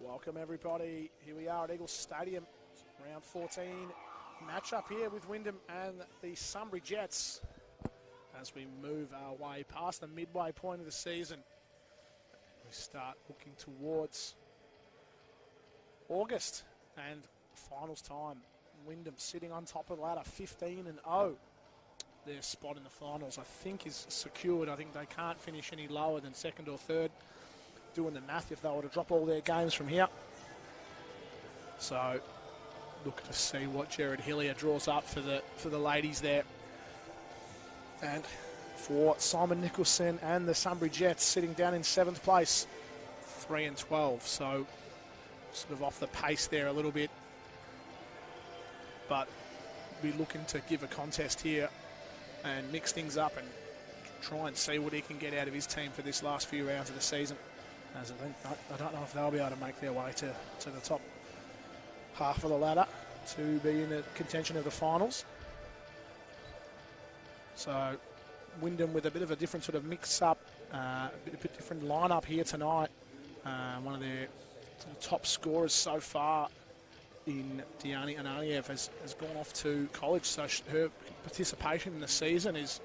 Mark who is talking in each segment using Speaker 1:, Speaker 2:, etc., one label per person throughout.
Speaker 1: Welcome everybody. Here we are at Eagles Stadium. Round 14 match-up here with Wyndham and the Sunbury Jets as we move our way past the midway point of the season. We start looking towards August and finals time. Wyndham sitting on top of the ladder, 15-0. Their spot in the finals, I think, is secured. I think they can't finish any lower than second or third. Doing the math, if they were to drop all their games from here. So, look to see what Jared Hillier draws up for the ladies there. And for Simon Nicholson and the Sunbury Jets sitting down in 7th place, 3-12. So, sort of off the pace there a little bit. But we're looking to give a contest here and mix things up and try and see what he can get out of his team for this last few rounds of the season. As I don't know if they'll be able to make their way to the top half of the ladder to be in the contention of the finals. So Wyndham with a bit of a different sort of mix-up, a bit different lineup here tonight. One of their top scorers so far in Diani Ananiev has gone off to college, so her participation in the season is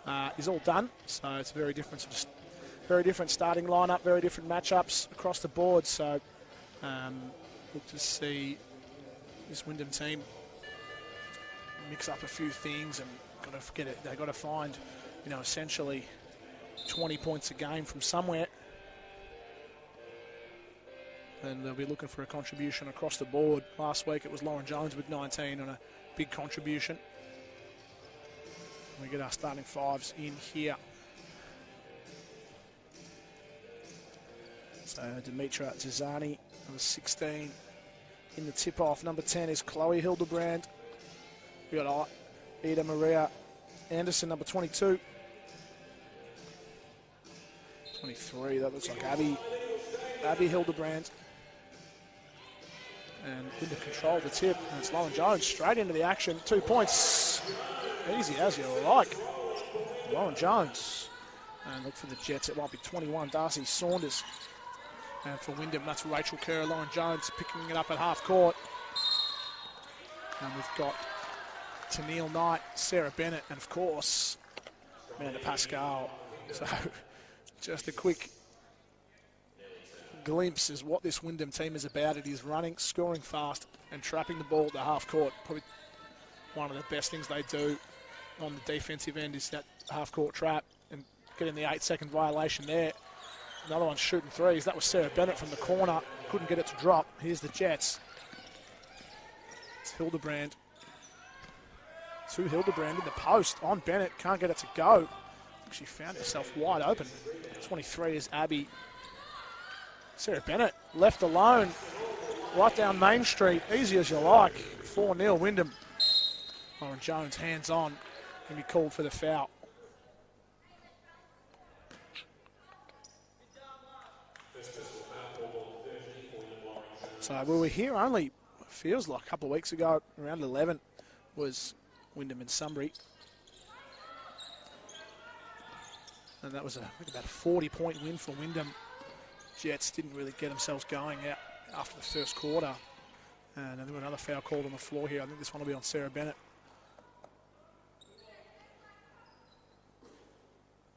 Speaker 1: all done. So it's a very different starting lineup, very different matchups across the board. So look to see this Wyndham team mix up a few things and they've got to find, essentially 20 points a game from somewhere. And they'll be looking for a contribution across the board. Last week it was Lauren Jones with 19 on a big contribution. We get our starting fives in here. So Dimitra Zizani, number 16. In the tip-off, number 10 is Chloe Hildebrand. We got Ida Maria Anderson, number 22. 23, that looks like Abby Hildebrand. And into control of the tip, and it's Lauren Jones straight into the action. 2 points, easy as you like. Lauren Jones. And look for the Jets, it might be 21, Darcy Saunders. And for Wyndham, that's Rachel Kerr, Lauren Jones picking it up at half court. And we've got Tennille Knight, Sarah Bennett, and of course, Amanda Pascal. So just a quick glimpse is what this Wyndham team is about. It is running, scoring fast, and trapping the ball at the half court. Probably one of the best things they do on the defensive end is that half court trap and getting the 8-second violation there. Another one shooting threes. That was Sarah Bennett from the corner. Couldn't get it to drop. Here's the Jets. It's Hildebrand. To Hildebrand in the post on Bennett. Can't get it to go. She found herself wide open. 23 is Abby. Sarah Bennett left alone. Right down Main Street. Easy as you like. 4-0 Wyndham. Lauren Jones hands on. Going to be called for the foul. So we were here only, feels like a couple of weeks ago, around 11 was Wyndham and Sunbury. And that was about a 40-point win for Wyndham. Jets didn't really get themselves going out after the first quarter. And there was another foul called on the floor here. I think this one will be on Sarah Bennett.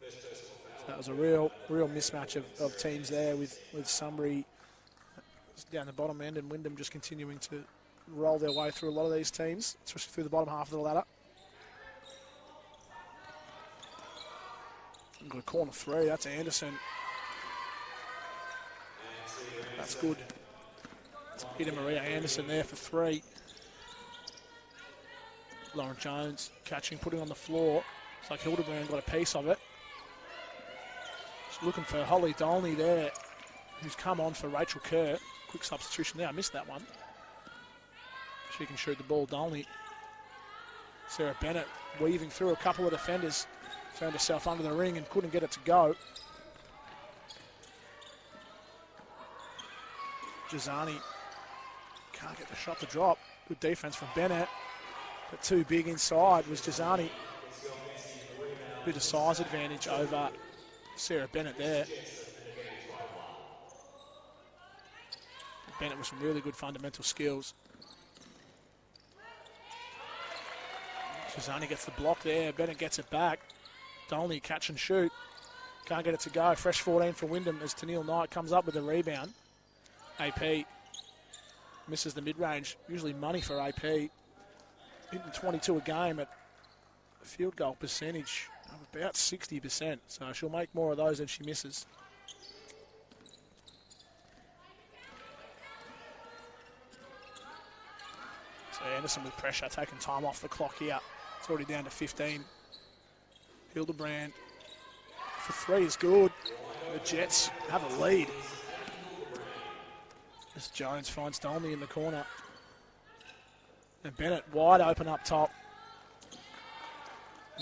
Speaker 1: So that was a real mismatch of teams there with Sunbury down the bottom end and Wyndham just continuing to roll their way through a lot of these teams, especially through the bottom half of the ladder. We've got a corner three, that's Anderson. That's good. It's Ida Maria Anderson there for three. Lauren Jones catching, putting on the floor. It's like Hildebrand got a piece of it. Just looking for Holly Dolney there, who's come on for Rachel Kerr. Quick substitution there, I missed that one. She can shoot the ball, Dolney. Sarah Bennett weaving through a couple of defenders. Found herself under the ring and couldn't get it to go. Jazani can't get the shot to drop. Good defense from Bennett. But too big inside was Jazani. Bit of size advantage over Sarah Bennett there. Bennett with some really good fundamental skills. Chisani gets the block there. Bennett gets it back. Dolney catch and shoot. Can't get it to go. Fresh 14 for Wyndham as Tennille Knight comes up with a rebound. AP misses the mid-range. Usually money for AP. Hitting 22 a game at a field goal percentage of about 60%. So she'll make more of those than she misses. So Anderson with pressure, taking time off the clock here. It's already down to 15. Hildebrand for three is good. The Jets have a lead. As Jones finds Dolney in the corner. And Bennett wide open up top.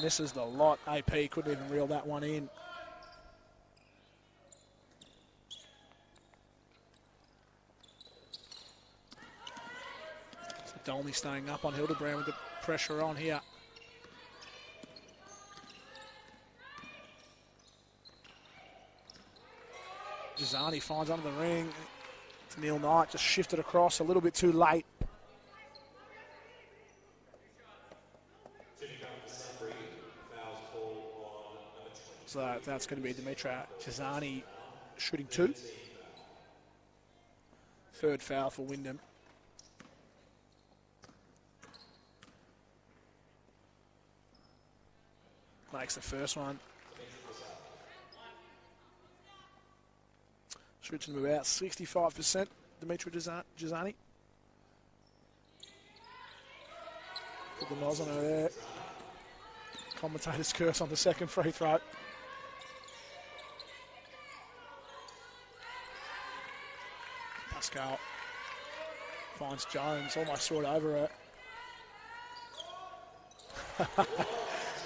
Speaker 1: Misses the lot. AP couldn't even reel that one in. So Dolney staying up on Hildebrand with the pressure on here. Gisani finds under the ring. Tennille Knight just shifted across a little bit too late. So that's going to be Dimitra Gisani shooting two. Third foul for Wyndham. Makes the first one. Shoots him about 65%, Dimitra Gisani. Put the nose on her there. Commentator's curse on the second free throw. Pascal finds Jones, almost saw it over her.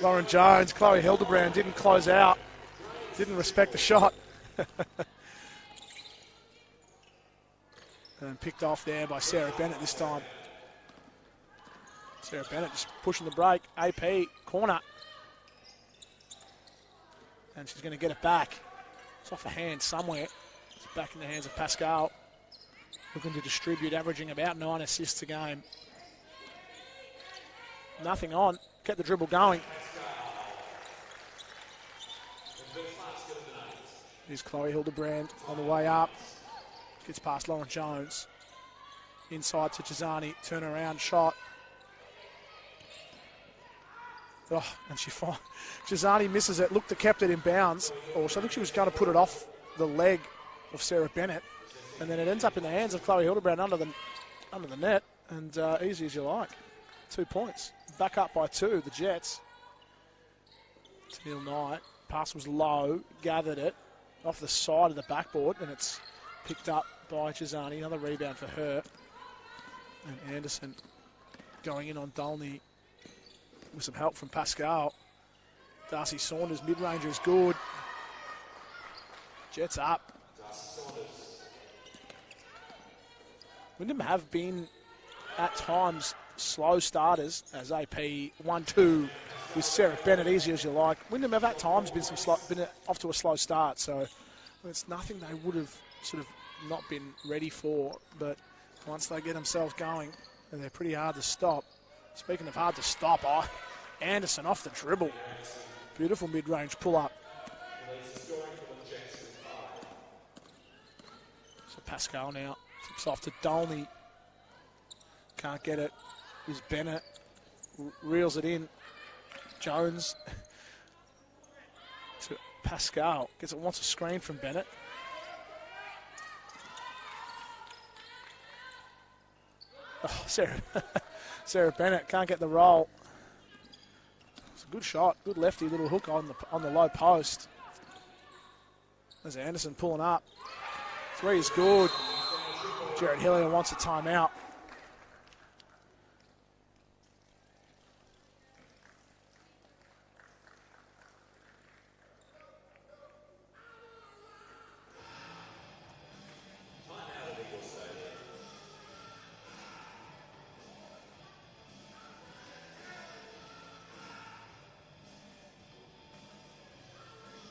Speaker 1: Lauren Jones, Chloe Hildebrand didn't close out, didn't respect the shot. And picked off there by Sarah Bennett this time. Sarah Bennett just pushing the break. AP, corner. And she's going to get it back. It's off a hand somewhere. It's back in the hands of Pascal. Looking to distribute, averaging about 9 assists a game. Nothing on. Kept the dribble going. Here's Chloe Hildebrand on the way up. Gets past Lauren Jones. Inside to Gisani. Turn around shot. Oh, and Gisani misses it. Looked to kept it in bounds. Or so I think she was going to put it off the leg of Sarah Bennett. And then it ends up in the hands of Chloe Hildebrand under the net. And easy as you like. 2 points. Back up by 2, the Jets. Tennille Knight. Pass was low. Gathered it off the side of the backboard. And it's picked up by Gisani. Another rebound for her. And Anderson going in on Dolney with some help from Pascal. Darcy Saunders, mid-ranger is good. Jets up. Wyndham have been, at times, slow starters as AP 1-2 with Sarah Bennett, easy as you like. Wyndham have at times been off to a slow start, so it's nothing they would have sort of not been ready for, but once they get themselves going, they're pretty hard to stop. Speaking of hard to stop, Anderson off the dribble. Beautiful mid-range pull-up. So Pascal now flips off to Dolney. Can't get it. Here's Bennett. Reels it in. Jones to Pascal. Wants a screen from Bennett. Oh, Sarah Bennett can't get the roll. It's a good shot, good lefty, little hook on the low post. There's Anderson pulling up. 3 is good. Jared Hillier wants a timeout.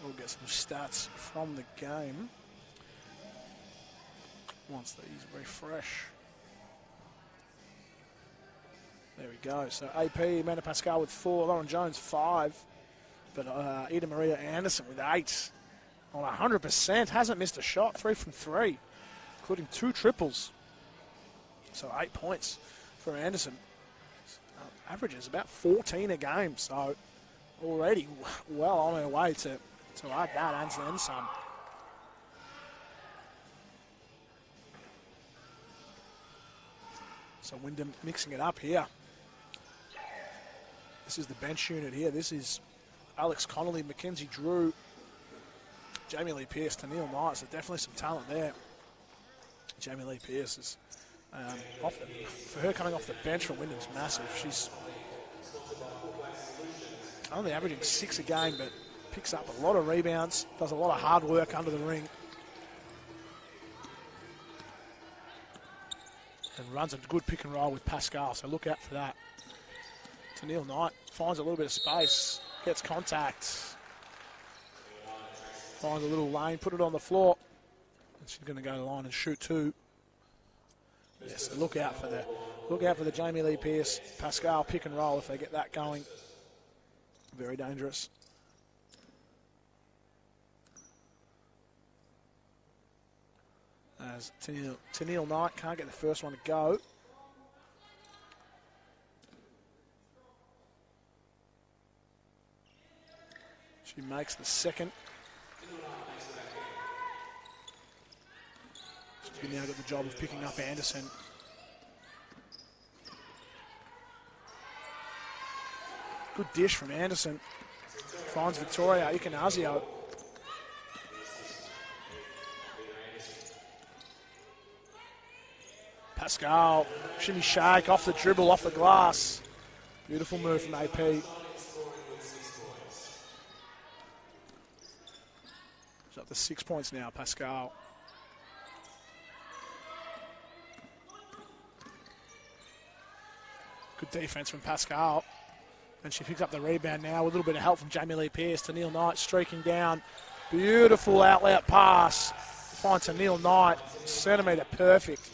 Speaker 1: We'll get some stats from the game. Once these refresh. There we go. So AP, Amanda Pascal with 4, Lauren Jones 5, but Ida Maria Anderson with 8 on 100%. Hasn't missed a shot, 3 from 3, including 2 triples. So 8 points for Anderson. Averages about 14 a game, so already well on her way to add that and then some. So Wyndham mixing it up here. This is the bench unit here. This is Alex Connolly, Mackenzie Drew, Jamie Lee Pearce, Tennille Knight. So definitely some talent there. Jamie Lee Pearce is, for her coming off the bench from Wyndham's massive. She's only averaging 6 a game, but picks up a lot of rebounds, does a lot of hard work under the ring. And runs a good pick and roll with Pascal, so look out for that. Tennille Knight finds a little bit of space, gets contact, finds a little lane, put it on the floor. And she's going to go to the line and shoot 2. Yes, so look out for the Jamie Lee Pearce, Pascal pick and roll if they get that going. Very dangerous. As Tennille Knight can't get the first one to go. She makes the second. She's now got the job of picking up Anderson. Good dish from Anderson. Finds Victoria Icanazio. Pascal, shimmy shake, off the dribble, off the glass. Beautiful move from AP. She's up to 6 points now, Pascal. Good defense from Pascal. And she picks up the rebound now with a little bit of help from Jamie Lee Pearce. Tennille Knight streaking down. Beautiful outlet pass. Finds Tennille Knight, centimetre perfect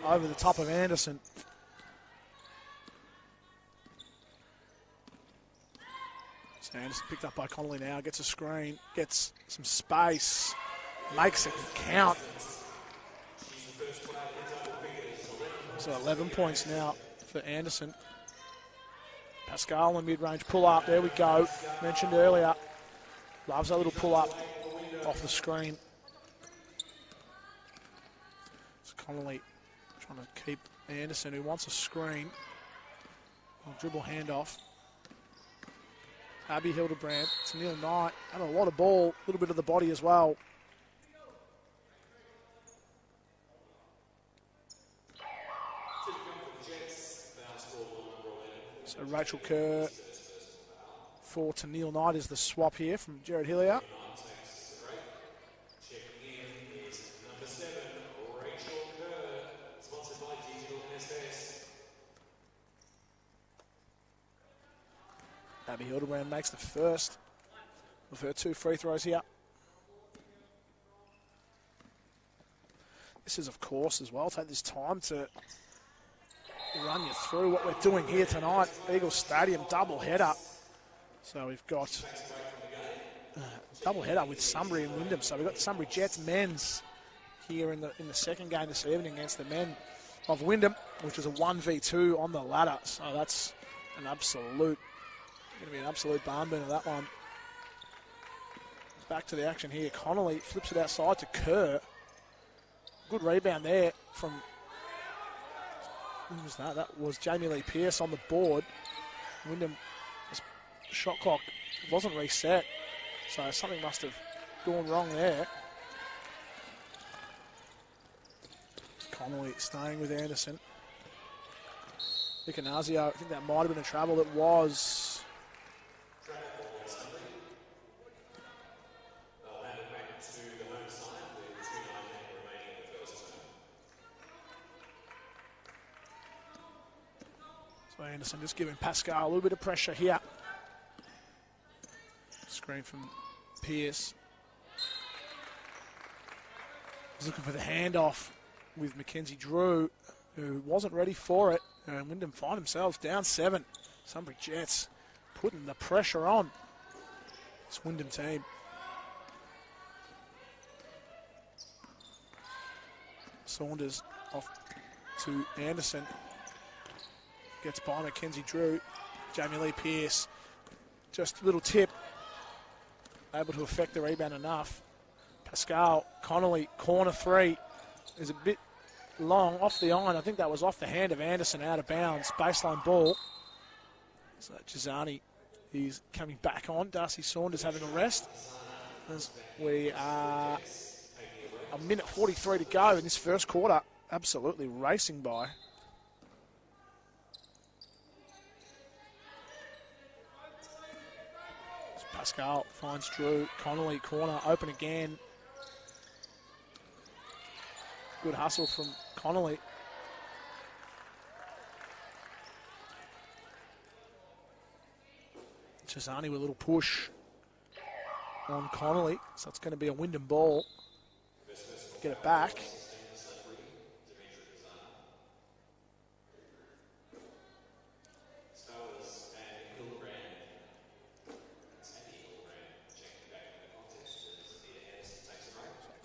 Speaker 1: over the top of Anderson. So Anderson picked up by Connolly now, gets a screen, gets some space, makes it count. So 11 points now for Anderson. Pascal on mid-range pull-up, there we go. Mentioned earlier, loves that little pull-up off the screen. It's Connolly trying to keep Anderson, who wants a screen. Dribble handoff. Abby Hildebrand, Tennille Knight, and a lot of ball, a little bit of the body as well. So Rachel Kerr for Tennille Knight is the swap here from Jared Hillier. Abby Hildebrand makes the first of her 2 free throws here. This is, of course, as well, take this time to run you through what we're doing here tonight. Eagles Stadium double header. So we've got double header with Sunbury and Wyndham. So we've got the Sunbury Jets men's here in the second game this evening against the men of Wyndham, which is a 1v2 on the ladder. So that's going to be an absolute barn burner, that one. Back to the action here. Connolly flips it outside to Kerr. Good rebound there from, who was that? That was Jamie Lee Pearce on the board. Wyndham, shot clock wasn't reset, so something must have gone wrong there. Connolly staying with Anderson. Icanazio, I think that might have been a travel. It was. So Anderson just giving Pascal a little bit of pressure here. Screen from Pearce. He's looking for the handoff. with Mackenzie Drew, who wasn't ready for it. And Wyndham find themselves down 7. Sunbury Jets putting the pressure on this Wyndham team. Saunders off to Anderson. Gets by Mackenzie Drew. Jamie Lee Pearce. Just a little tip. Able to affect the rebound enough. Pascal Connolly, corner 3, is a bit long off the iron. I think that was off the hand of Anderson, out of bounds. Baseline ball. So Gisani, he's coming back on. Darcy Saunders having a rest. As we are a minute 43 to go in this first quarter. Absolutely racing by. Pascal finds Drew. Connolly, corner, open again. Good hustle from Connolly. Chisani with a little push on Connolly. So it's going to be a Wyndham ball. Get it back.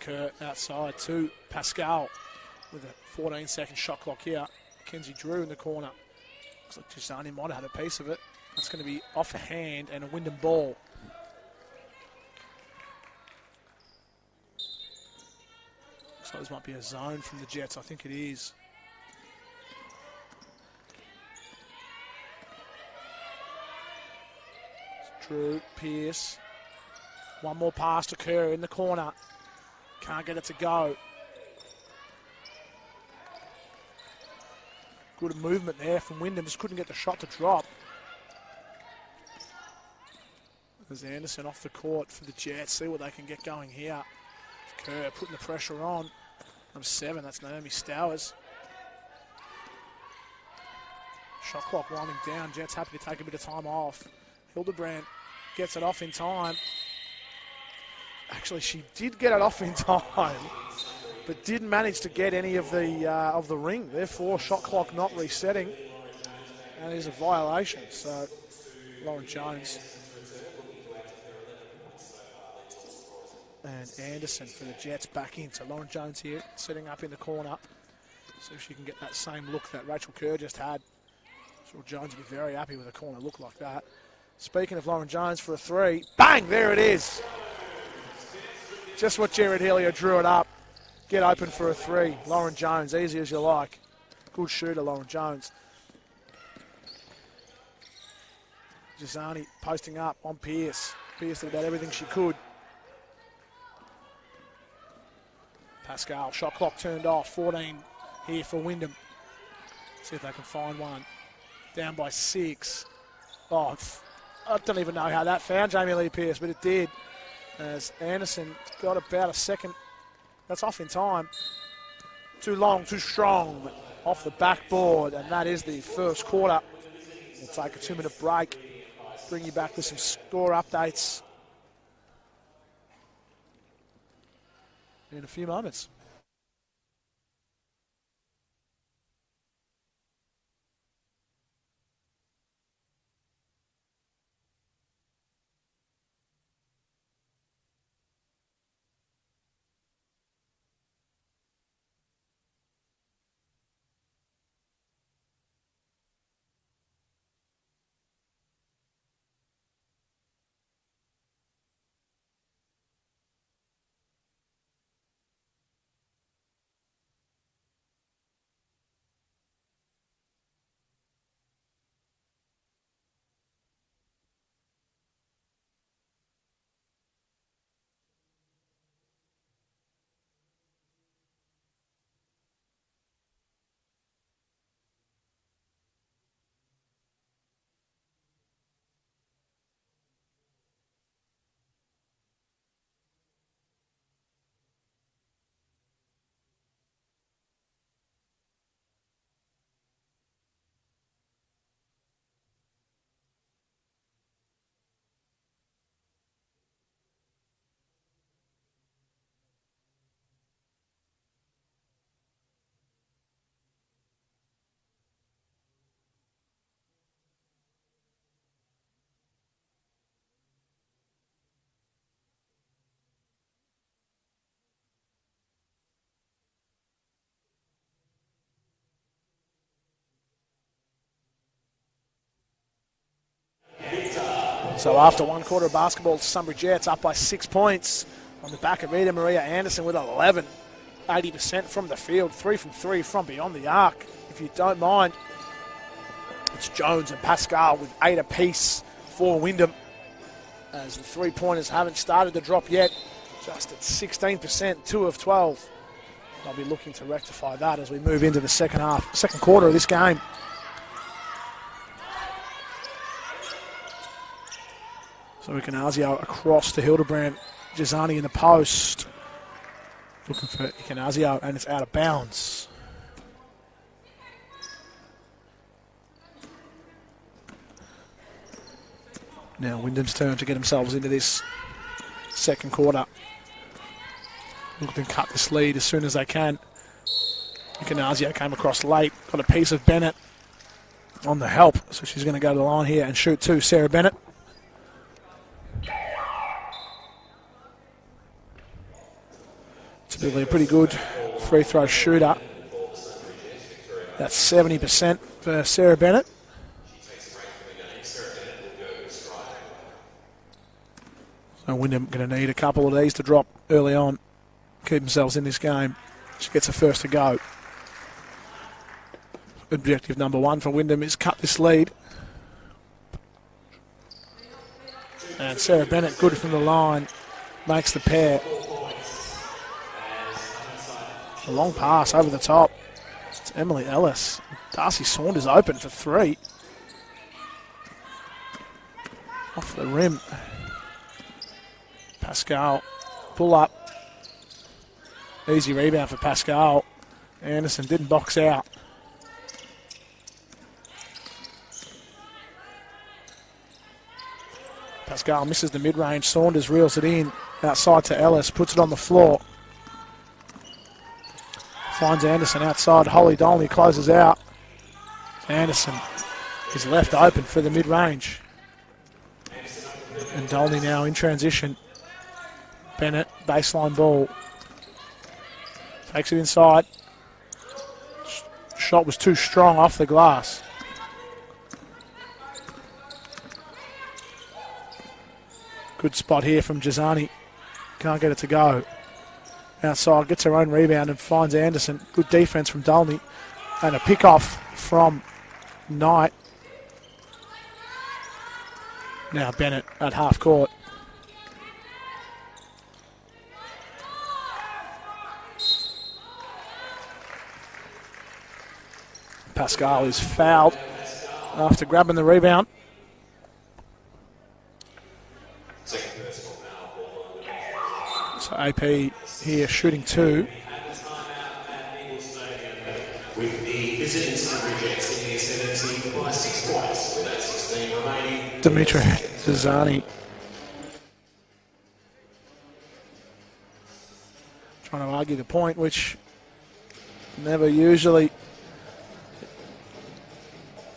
Speaker 1: Kerr outside to Pascal with a 14-second shot clock here. Mackenzie Drew in the corner. Looks like Chisani might have had a piece of it. That's going to be off a hand and a Wyndham ball. Looks like this might be a zone from the Jets. I think it is. Drew, Pearce. One more pass to Kerr in the corner. Can't get it to go. Good movement there from Wyndham. Just couldn't get the shot to drop. There's Anderson off the court for the Jets. See what they can get going here. Kerr putting the pressure on. Number 7, that's Naomi Stowers. Shot clock winding down. Jets happy to take a bit of time off. Hildebrand gets it off in time. Actually, she did get it off in time, but didn't manage to get any of the ring. Therefore, shot clock not resetting, and it is a violation. So, Lauren Jones and Anderson for the Jets back in. So Lauren Jones here, setting up in the corner. See if she can get that same look that Rachel Kerr just had. Sure, Jones would be very happy with a corner look like that. Speaking of Lauren Jones for a 3, bang! There it is. Just what Jared Helio drew it up. Get open for a 3. Lauren Jones, easy as you like. Good shooter, Lauren Jones. Gisani posting up on Pearce. Pearce did about everything she could. Pascal, shot clock turned off. 14 here for Wyndham. See if they can find one. Down by 6. Oh, I don't even know how that found Jamie Lee Pearce, but it did. As Anderson got about a second. That's off in time. Too long, too strong. Off the backboard, and that is the first quarter. We'll take a 2-minute break. Bring you back with some score updates in a few moments. So after one quarter of basketball, Sunbury Jets up by 6 points on the back of Rita Maria Anderson with 11. 80% from the field, 3 from 3 from beyond the arc. If you don't mind, it's Jones and Pascal with 8 apiece for Wyndham, as the three-pointers haven't started to drop yet, just at 16%, 2 of 12. They'll be looking to rectify that as we move into the second quarter of this game. So Icanazio across to Hildebrand. Gisani in the post. Looking for Icanazio, and it's out of bounds. Now Wyndham's turn to get themselves into this second quarter. Looking to cut this lead as soon as they can. Icanazio came across late. Got a piece of Bennett on the help. So she's going to go to the line here and shoot two. Sarah Bennett. Typically a pretty good free throw shooter. That's 70% for Sarah Bennett. So Wyndham going to need a couple of these to drop early on. Keep themselves in this game. She gets a first to go. Objective number one for Wyndham is cut this lead. And Sarah Bennett, good from the line, makes the pair. A long pass over the top. It's Emily Ellis. Darcy Saunders open for three. Off the rim. Pascal, pull up. Easy rebound for Pascal. Anderson didn't box out. Pascal misses the mid-range. Saunders reels it in. Outside to Ellis. Puts it on the floor. Finds Anderson outside. Holly Dolney closes out. Anderson is left open for the mid-range. And Dolney now in transition. Bennett, baseline ball. Takes it inside. Shot was too strong off the glass. Good spot here from Gisani. Can't get it to go. Outside, gets her own rebound and finds Anderson. Good defense from Dolney. And a pick-off from Knight. Now Bennett at half court. Pascal is fouled after grabbing the rebound. So AP here shooting two.
Speaker 2: With the visiting Sunbury Jets in the ascendancy by 6 points with that 16 remaining.
Speaker 1: Dimitri Zazani trying to argue the point, which never usually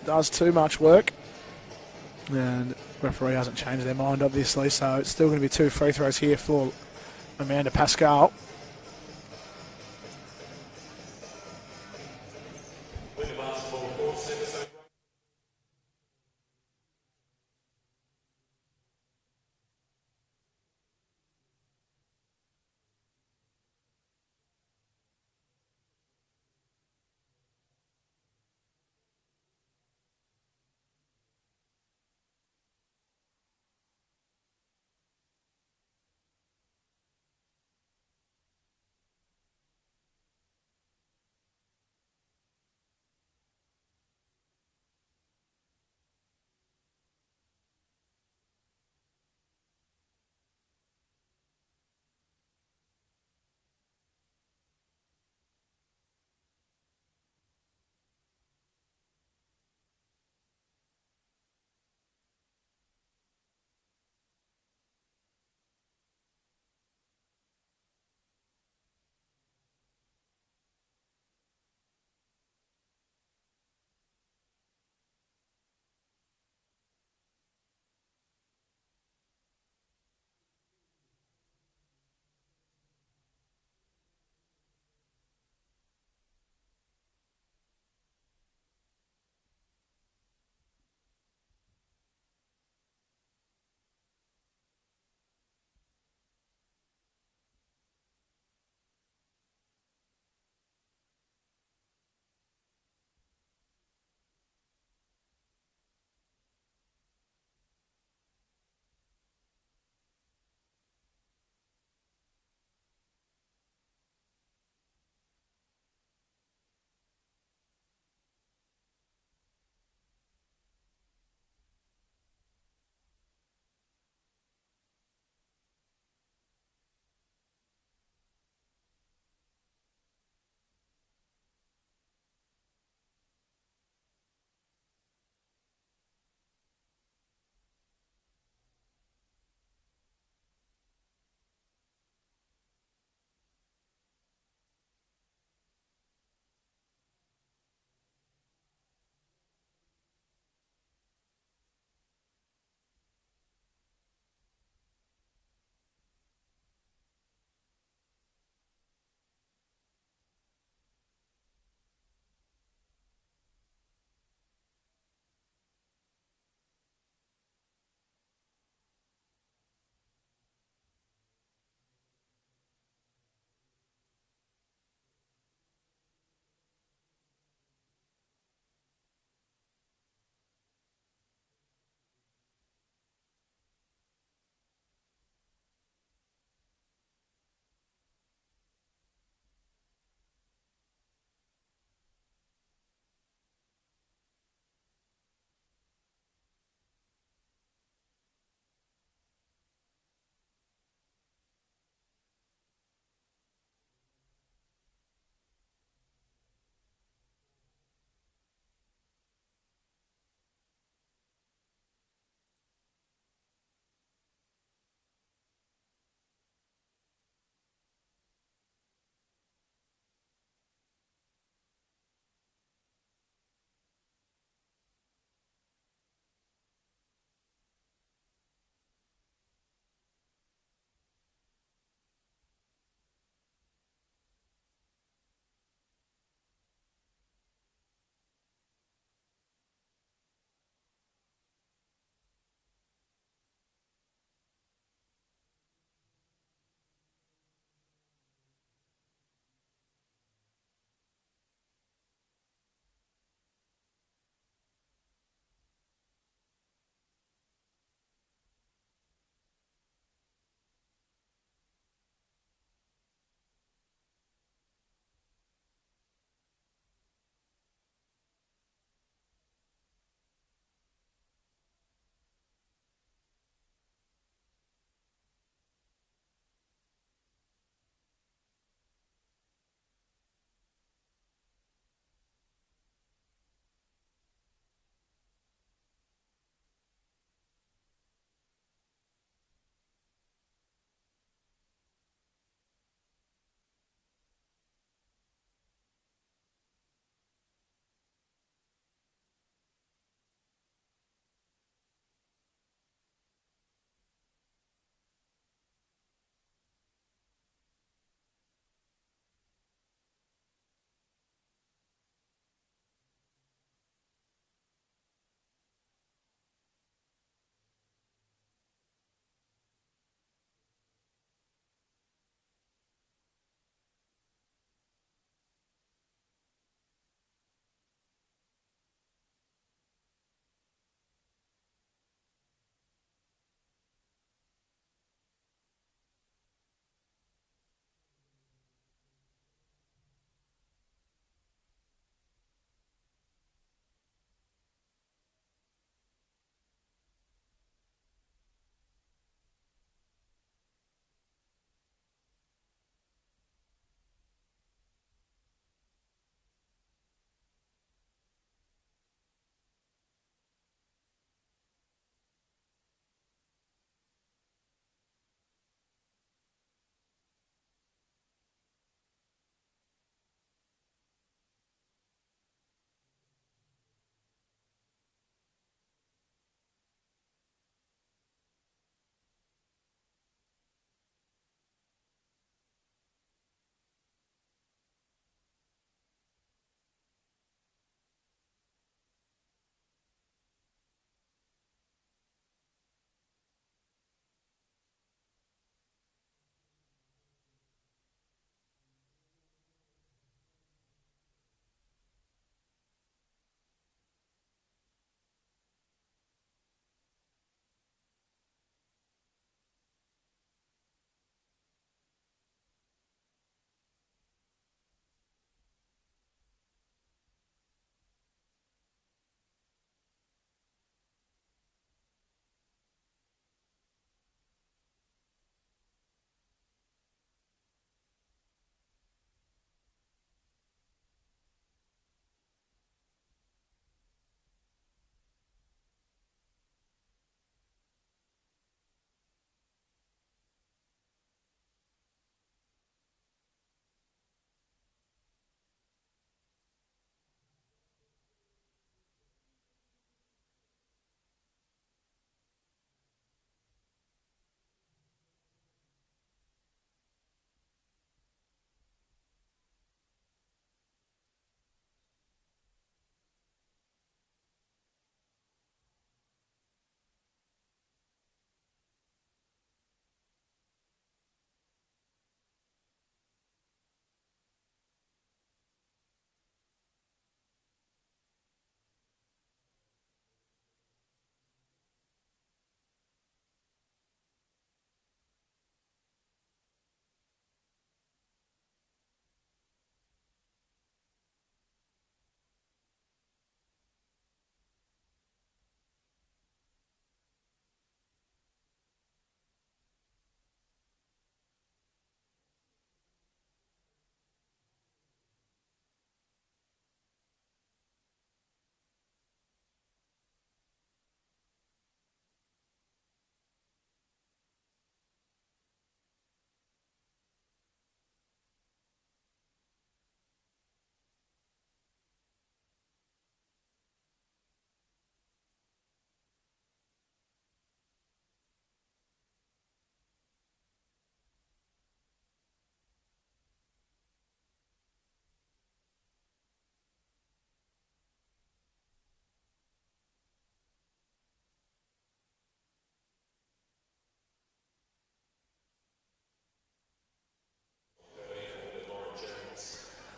Speaker 1: does too much work. And the referee hasn't changed their mind, obviously, so it's still going to be 2 free throws here for Amanda Pascal.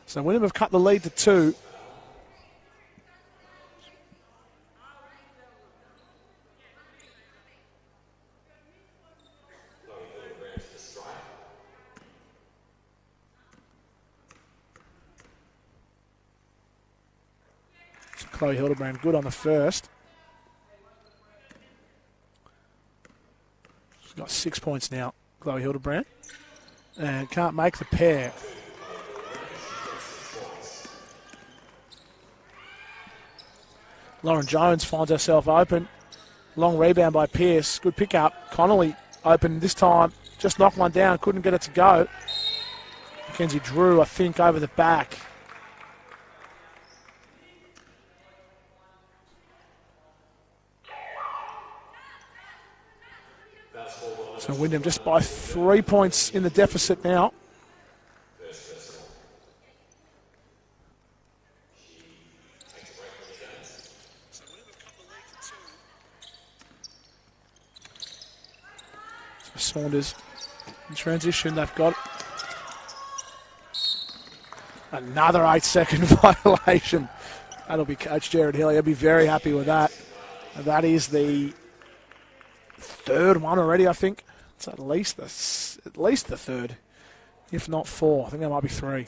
Speaker 1: So Wyndham have cut the lead to 2. So Chloe Hildebrand good on the first. She's got 6 points now, Chloe Hildebrand. And can't make the pair. Lauren Jones finds herself open. Long rebound by Pearce. Good pick up. Connolly open this time. Just knocked one down. Couldn't get it to go. Mackenzie Drew, I think, over the back. So Wyndham just by 3 points in the deficit now. Saunders in transition, they've got another 8-second violation. That'll be Coach Jared Hill. He'll be very happy with that. And that is the third one already, I think. It's at least the third, if not 4. I think that might be 3.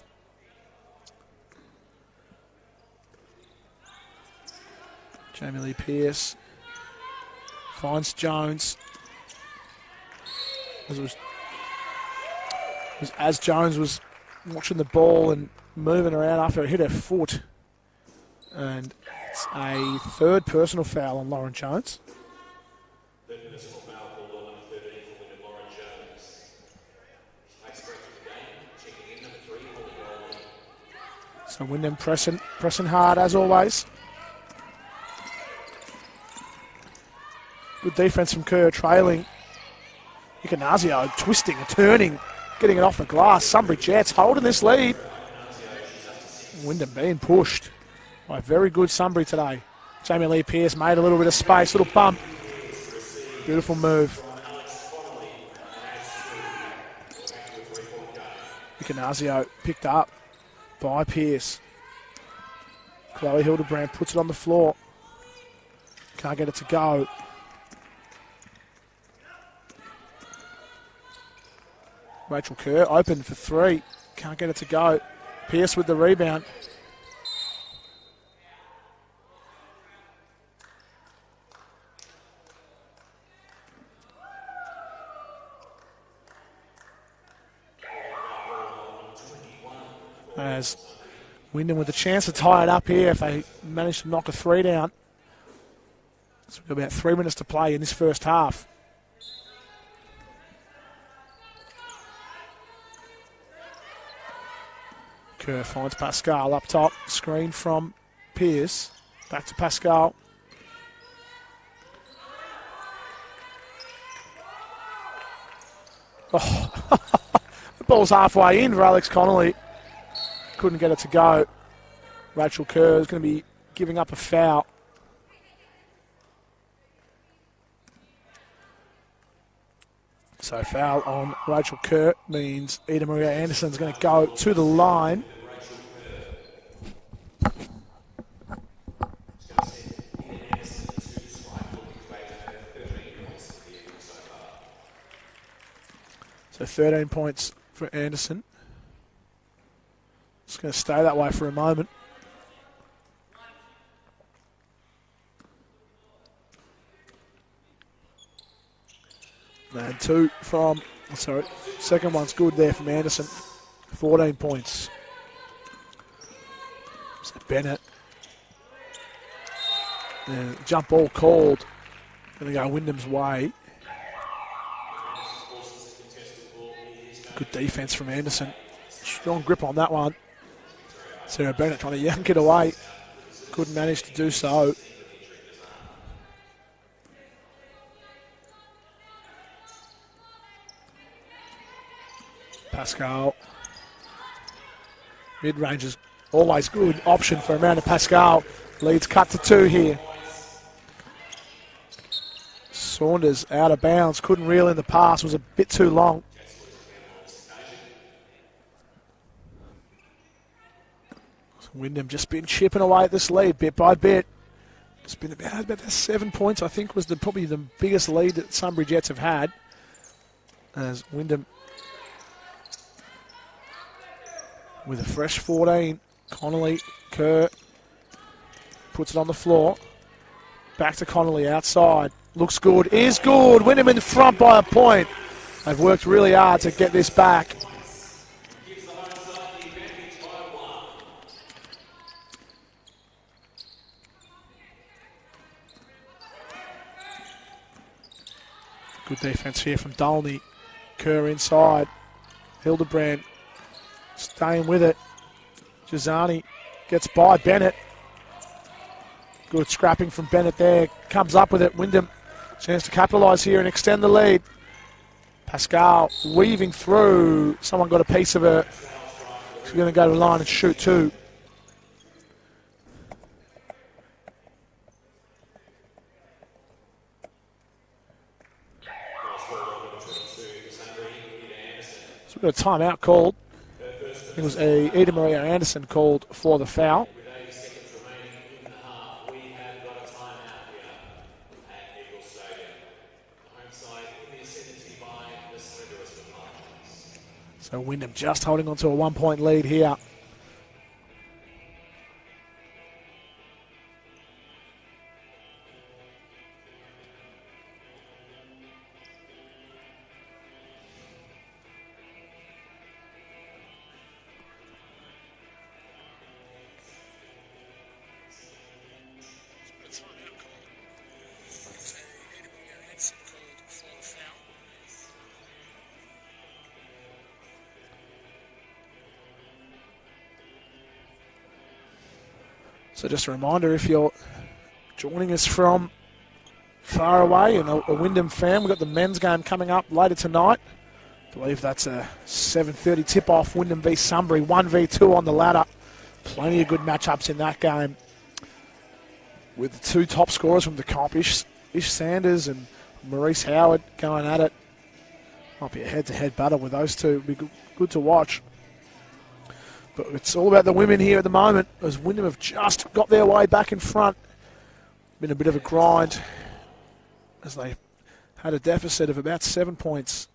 Speaker 1: Jamie Lee Pearce finds Jones. As Jones was watching the ball and moving around after it hit her foot. And it's a third personal foul on Lauren Jones. So Wyndham pressing hard as always. Good defense from Kerr, trailing. Icanazio twisting and turning, getting it off the glass. Sunbury Jets holding this lead. Wyndham being pushed by very good Sunbury today. Jamie Lee Pearce made a little bit of space, little bump. Beautiful move. Icanazio picked up by Pearce. Chloe Hildebrand puts it on the floor. Can't get it to go. Rachel Kerr open for 3. Can't get it to go. Pearce with the rebound. As Wyndham with a chance to tie it up here if they manage to knock a 3 down. So we've got about 3 minutes to play in this first half. Kerr finds Pascal up top. Screen from Pearce. Back to Pascal. Oh, the ball's halfway in for Alex Connolly. Couldn't get it to go. Rachel Kerr is going to be giving up a foul. So foul on Rachel Kerr means Ida Maria Anderson is going to go to the line. So 13 points for Anderson. It's going to stay that way for a moment. And 2 from, second one's good there from Anderson. 14 points. So Bennett. And jump ball called. Going to go Wyndham's way. Good defense from Anderson. Strong grip on that one. Sarah Bennett trying to yank it away. Couldn't manage to do so. Pascal. Mid-range is always good option for Amanda Pascal. Leads cut to 2 here. Saunders out of bounds. Couldn't reel in the pass. Was a bit too long. Wyndham just been chipping away at this lead bit by bit. It's been about 7 points, I think, was probably the biggest lead that Sunbury Jets have had. As Wyndham with a fresh 14. Connolly, Kerr puts it on the floor. Back to Connolly outside. Looks good, is good. Wyndham in front by a point. They've worked really hard to get this back. Good defense here from Dolney. Kerr inside. Hildebrand staying with it. Jazani gets by Bennett. Good scrapping from Bennett there. Comes up with it. Wyndham, chance to capitalise here and extend the lead. Pascal weaving through. Someone got a piece of her. She's going to go to the line and shoot too. So we've got a timeout called. It was Eda Maria Anderson called for the foul. So Wyndham just holding on to a 1 point lead here. So just a reminder, if you're joining us from far away and a Wyndham fan, we've got the men's game coming up later tonight. I believe that's a 7:30 tip-off, Wyndham v Sunbury, 1v2 on the ladder. Plenty of good matchups in that game with the two top scorers from the comp, Ish Sanders and Maurice Howard going at it. Might be a head-to-head battle with those two. It'll be good to watch. But it's all about the women here at the moment, as Wyndham have just got their way back in front. Been a bit of a grind as they had a deficit of about 7 points.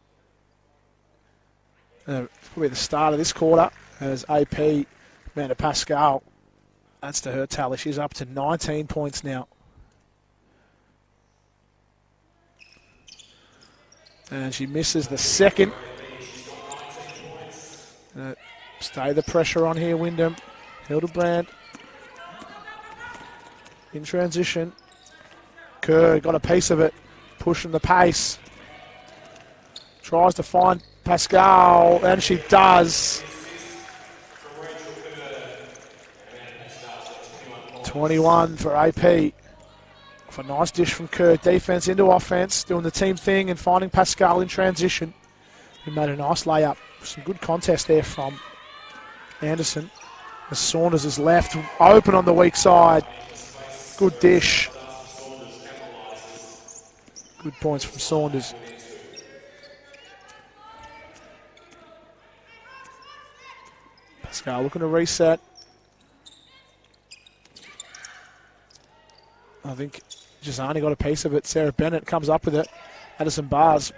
Speaker 1: Probably the start of this quarter as AP, Amanda Pascal, adds to her tally. She's up to 19 points now. And she misses the second. Stay the pressure on here, Wyndham. Hildebrand in transition. Kerr got a piece of it, pushing the pace. Tries to find Pascal, and she does. 21 for AP. Off a nice dish from Kerr. Defense into offense, doing the team thing and finding Pascal in transition. He made a nice layup. Some good contest there from Anderson. As Saunders is left open on the weak side. Good dish. Good points from Saunders. Pascal looking to reset. I think Jazani got a piece of it. Sarah Bennett comes up with it. Addison Bars.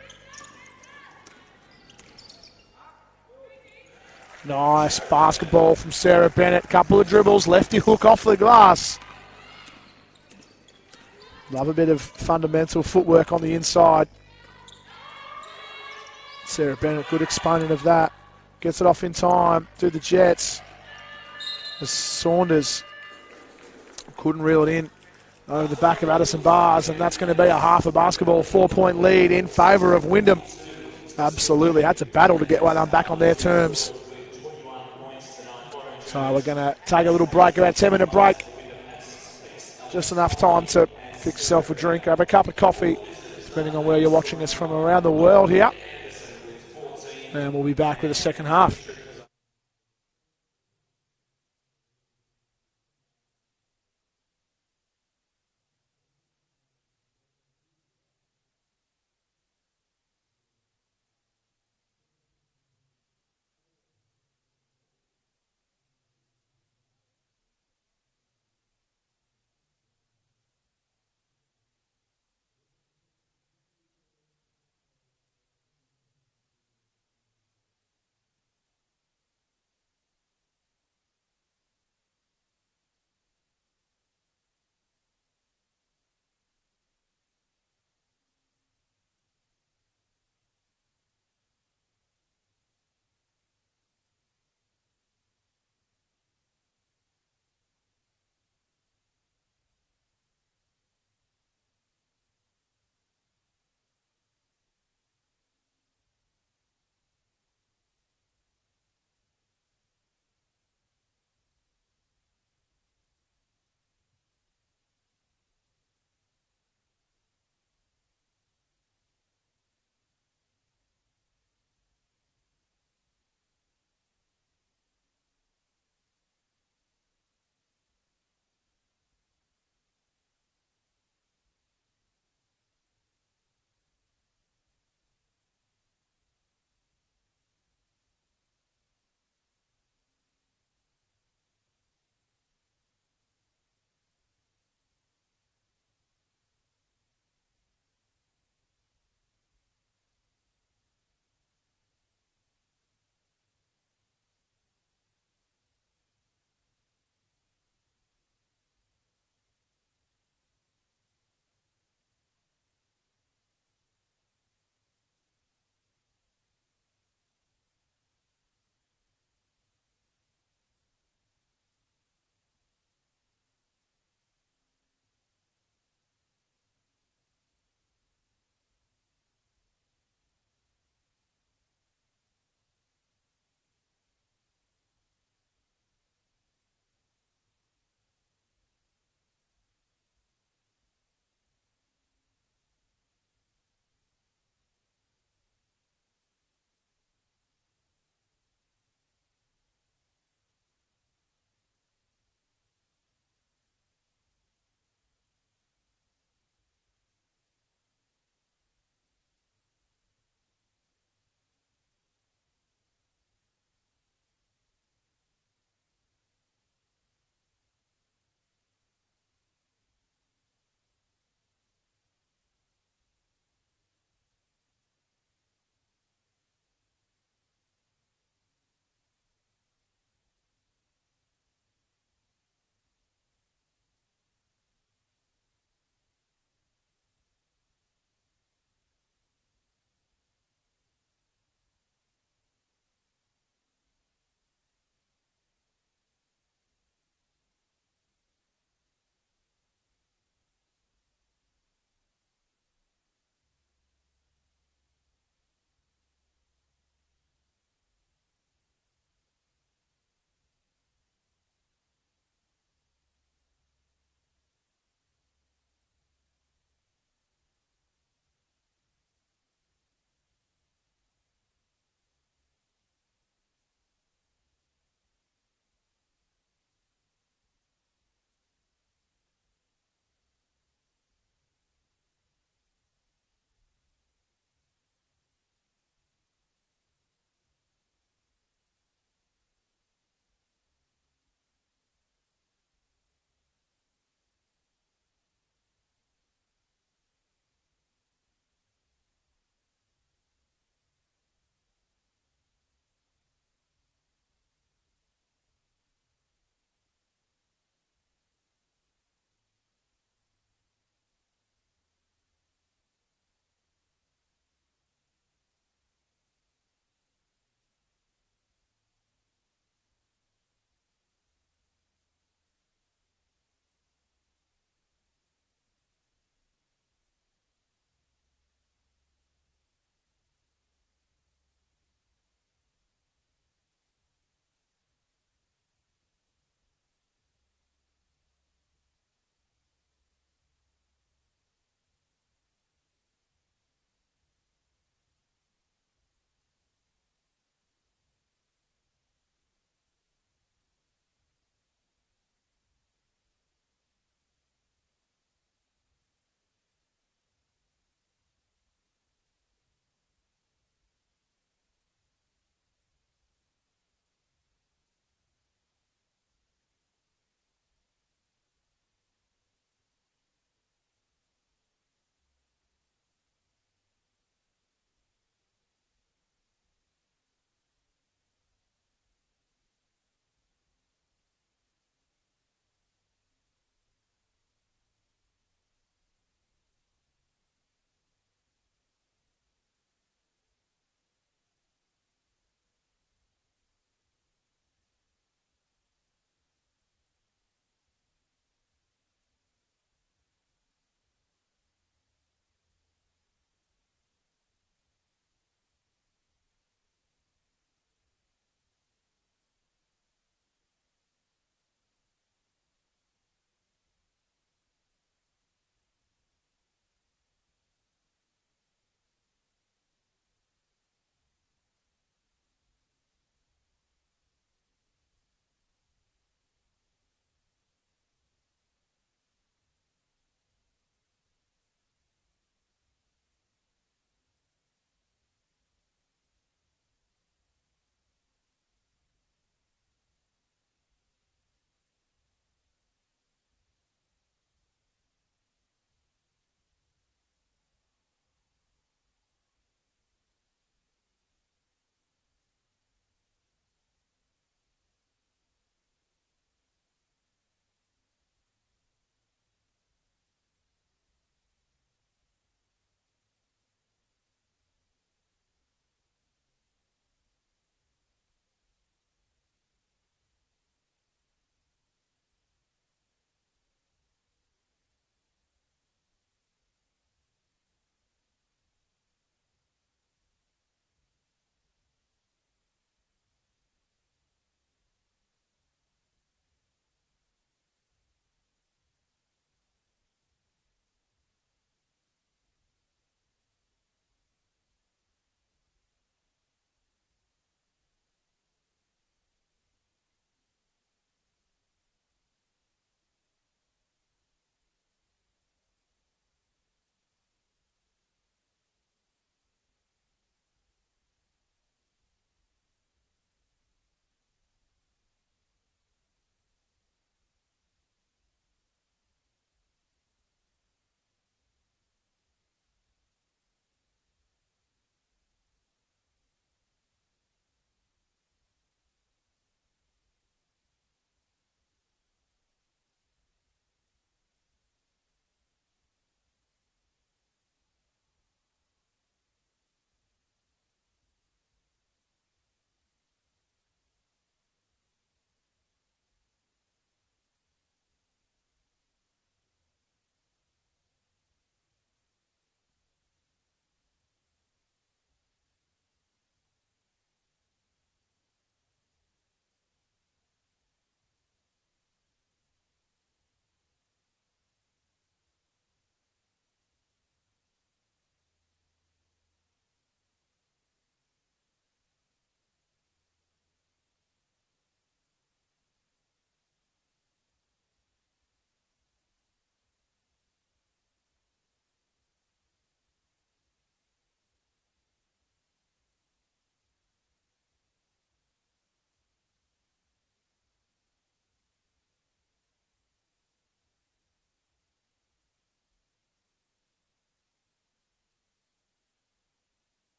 Speaker 1: Nice basketball from Sarah Bennett. Couple of dribbles, lefty hook off the glass. Love a bit of fundamental footwork on the inside. Sarah Bennett, good exponent of that. Gets it off in time to the Jets. As Saunders couldn't reel it in over the back of Addison Bars, and that's going to be a half a basketball, 4 point lead in favour of Wyndham. Absolutely had to battle to get one back on their terms. So we're going to take a little break, about 10-minute break. Just enough time to fix yourself a drink, grab a cup of coffee, depending on where you're watching us from around the world here. And we'll be back with the second half.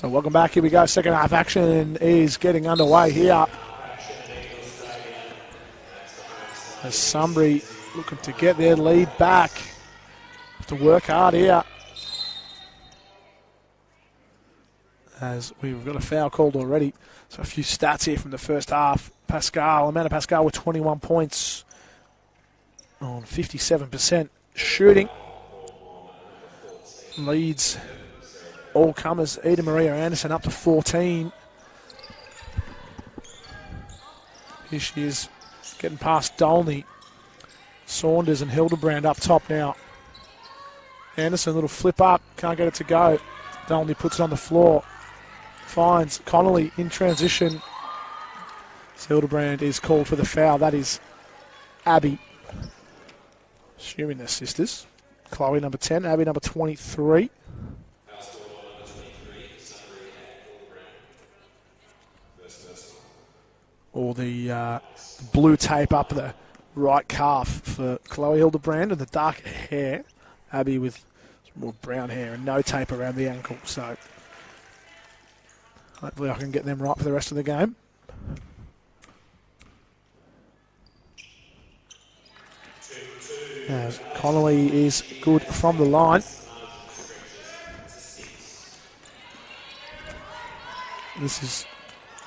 Speaker 1: So welcome back. Here we go. Second half action is getting underway here. As Sunbury looking to get their lead back. Have to work hard here. As we've got a foul called already. So a few stats here from the first half. Amanda Pascal with 21 points on 57% shooting. Leads all comers. Eda Maria Anderson up to 14. Here she is getting past Dolney. Saunders and Hildebrand up top now. Anderson, little flip up, can't get it to go. Dolney puts it on the floor. Finds Connolly in transition. Hildebrand is called for the foul. That is Abby. Assuming they're sisters. Chloe number 10, Abby number 23. Or the blue tape up the right calf for Chloe Hildebrand and the dark hair. Abby with some more brown hair and no tape around the ankle. So hopefully I can get them right for the rest of the game. As Connolly is good from the line. This is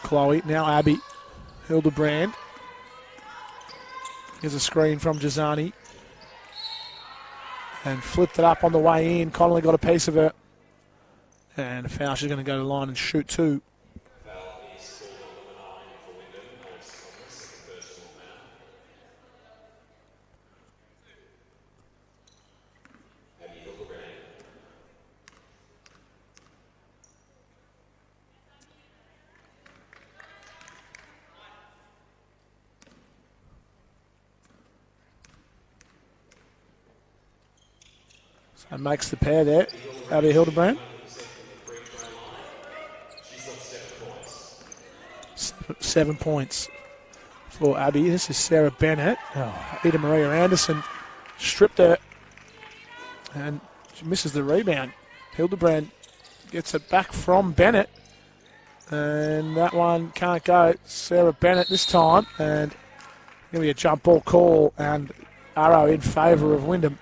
Speaker 1: Chloe, now Abby. Hildebrand. Here's a screen from Jazani. And flipped it up on the way in. Connolly got a piece of it. And a foul. She's going to go to the line and shoot two. So makes the pair there. Abby Hildebrand. 7 points for Abby. This is Sarah Bennett. Oh, Eda Maria Anderson stripped her. And she misses the rebound. Hildebrand gets it back from Bennett. And that one can't go. Sarah Bennett this time. And going to be a jump ball call and arrow in favour of Wyndham.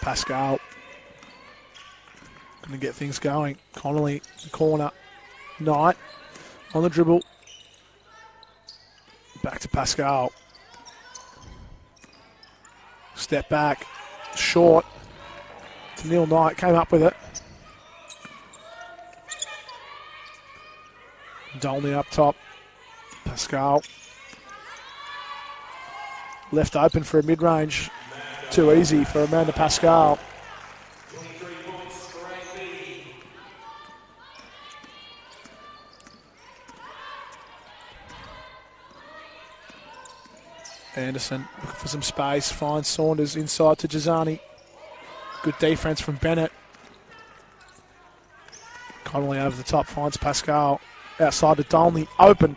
Speaker 1: Pascal going to get things going. Connolly, the corner. Knight on the dribble. Back to Pascal. Step back. Short. To Neil Knight. Came up with it. Dolney up top. Pascal. Left open for a mid-range. Too easy for Amanda Pascal. Anderson looking for some space, finds Saunders inside to Jazani. Good defense from Bennett. Connolly over the top, finds Pascal. Outside to Dolney, open.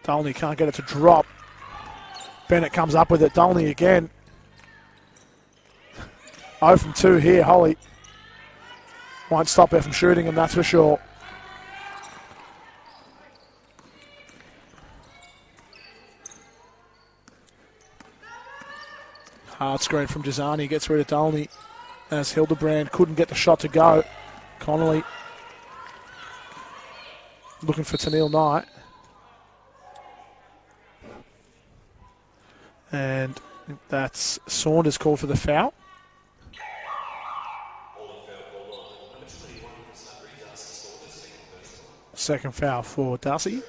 Speaker 1: Dolney can't get it to drop. Bennett comes up with it, Dolney again. 0 from 2 here, Holly. Won't stop her from shooting him, that's for sure. Hard screen from Jazani, gets rid of Dolney. As Hildebrand couldn't get the shot to go. Connolly looking for Tennille Knight. And that's Saunders called for the foul. Second foul for Darcy.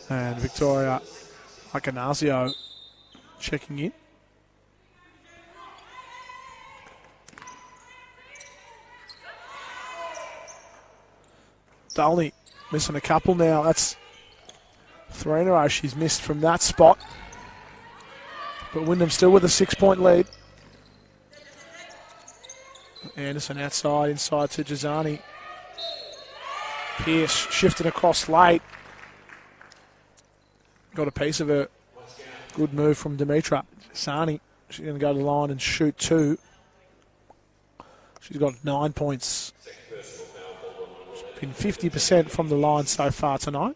Speaker 1: And Victoria Icanazio checking in. Dolney missing a couple now. That's 3 in a row she's missed from that spot. But Wyndham still with a 6-point lead. Anderson outside, inside to Jazani. Pierce shifting across late. Got a piece of her. Good move from Dimitra. Jazani, she's going to go to the line and shoot 2. She's got 9 points. She's been 50% from the line so far tonight.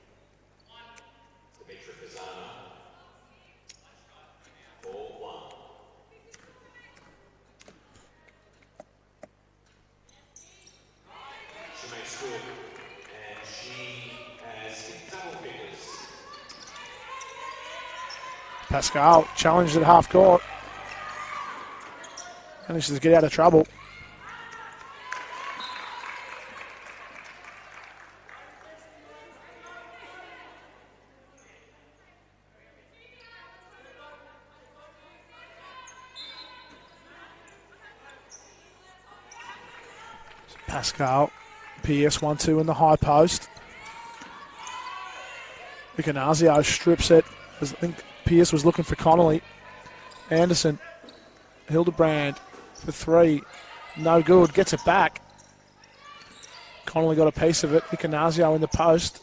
Speaker 1: Pascal challenged at half court. Manages to get out of trouble. Pascal, Pierce 1-2 in the high post. Vicanazio strips it. I think Pierce was looking for Connolly. Anderson, Hildebrand for 3. No good. Gets it back. Connolly got a piece of it. Vicanazio in the post.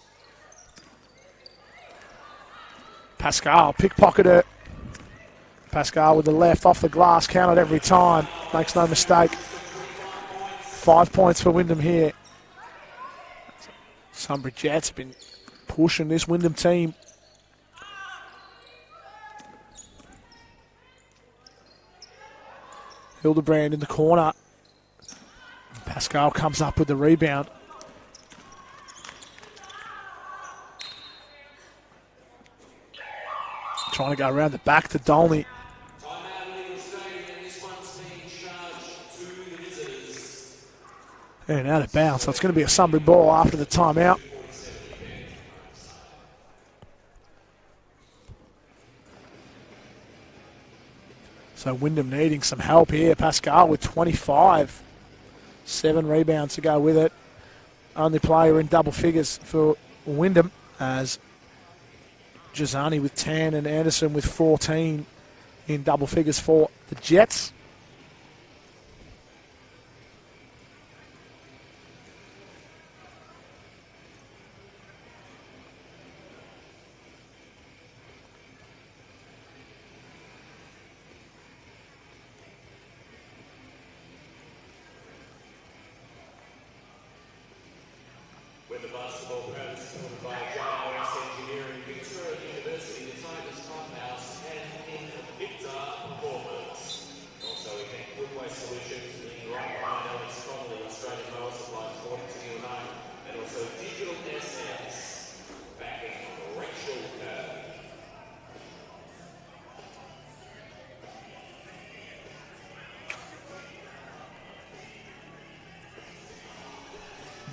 Speaker 1: Pascal, pickpocket it. Pascal with the left off the glass. Counted every time. Makes no mistake. 5 points for Wyndham here. Sunbury Jets have been pushing this Wyndham team. Hildebrand in the corner. Pascal comes up with the rebound. Trying to go around the back to Dolney. And out of bounds, so it's going to be a Sunbury ball after the timeout. So Wyndham needing some help here. Pascal with 25. 7 rebounds to go with it. Only player in double figures for Wyndham, as Jazani with 10 and Anderson with 14 in double figures for the Jets.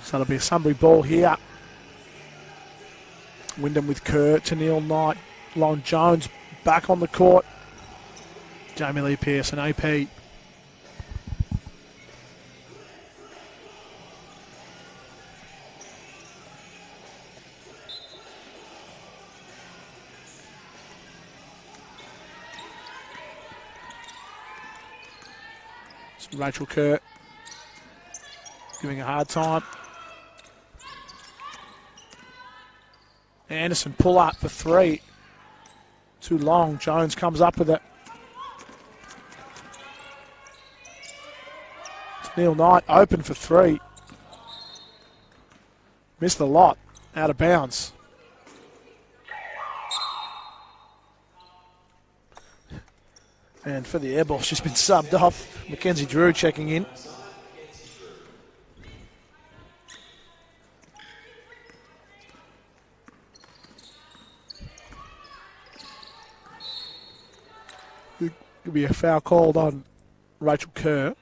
Speaker 1: So it'll be a Sunbury ball here. Wyndham with Kerr, Tennille Knight, Lon Jones back on the court. Jamie Lee Pearson, AP. It's Rachel Kerr giving a hard time. Anderson pull up for 3. Too long. Jones comes up with it. Neil Knight open for 3. Missed a lot. Out of bounds. And for the air ball, she's been subbed off. Mackenzie Drew checking in. Could be a foul called on Rachel Kerr.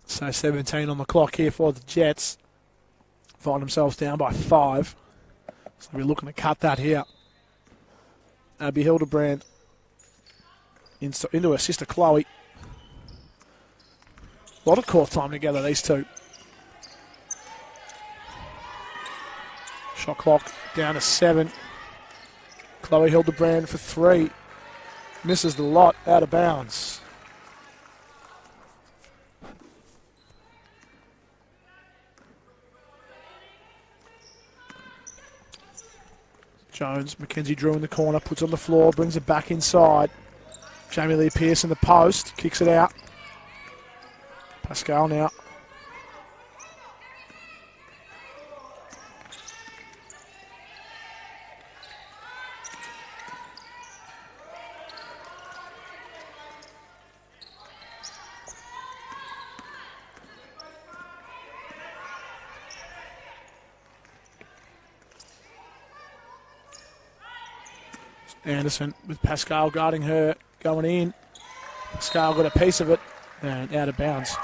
Speaker 1: So 17 on the clock here for the Jets. Find themselves down by 5. So we're looking to cut that here. Abby Hildebrand into her sister Chloe. A lot of court time together, these two. Shot clock down to 7. Chloe Hildebrand for 3. Misses the lot, out of bounds. Jones, Mackenzie Drew in the corner, puts on the floor, brings it back inside. Jamie Lee Pearce in the post, kicks it out. Pascal now. Anderson with Pascal guarding her, going in. Pascal got a piece of it and out of bounds.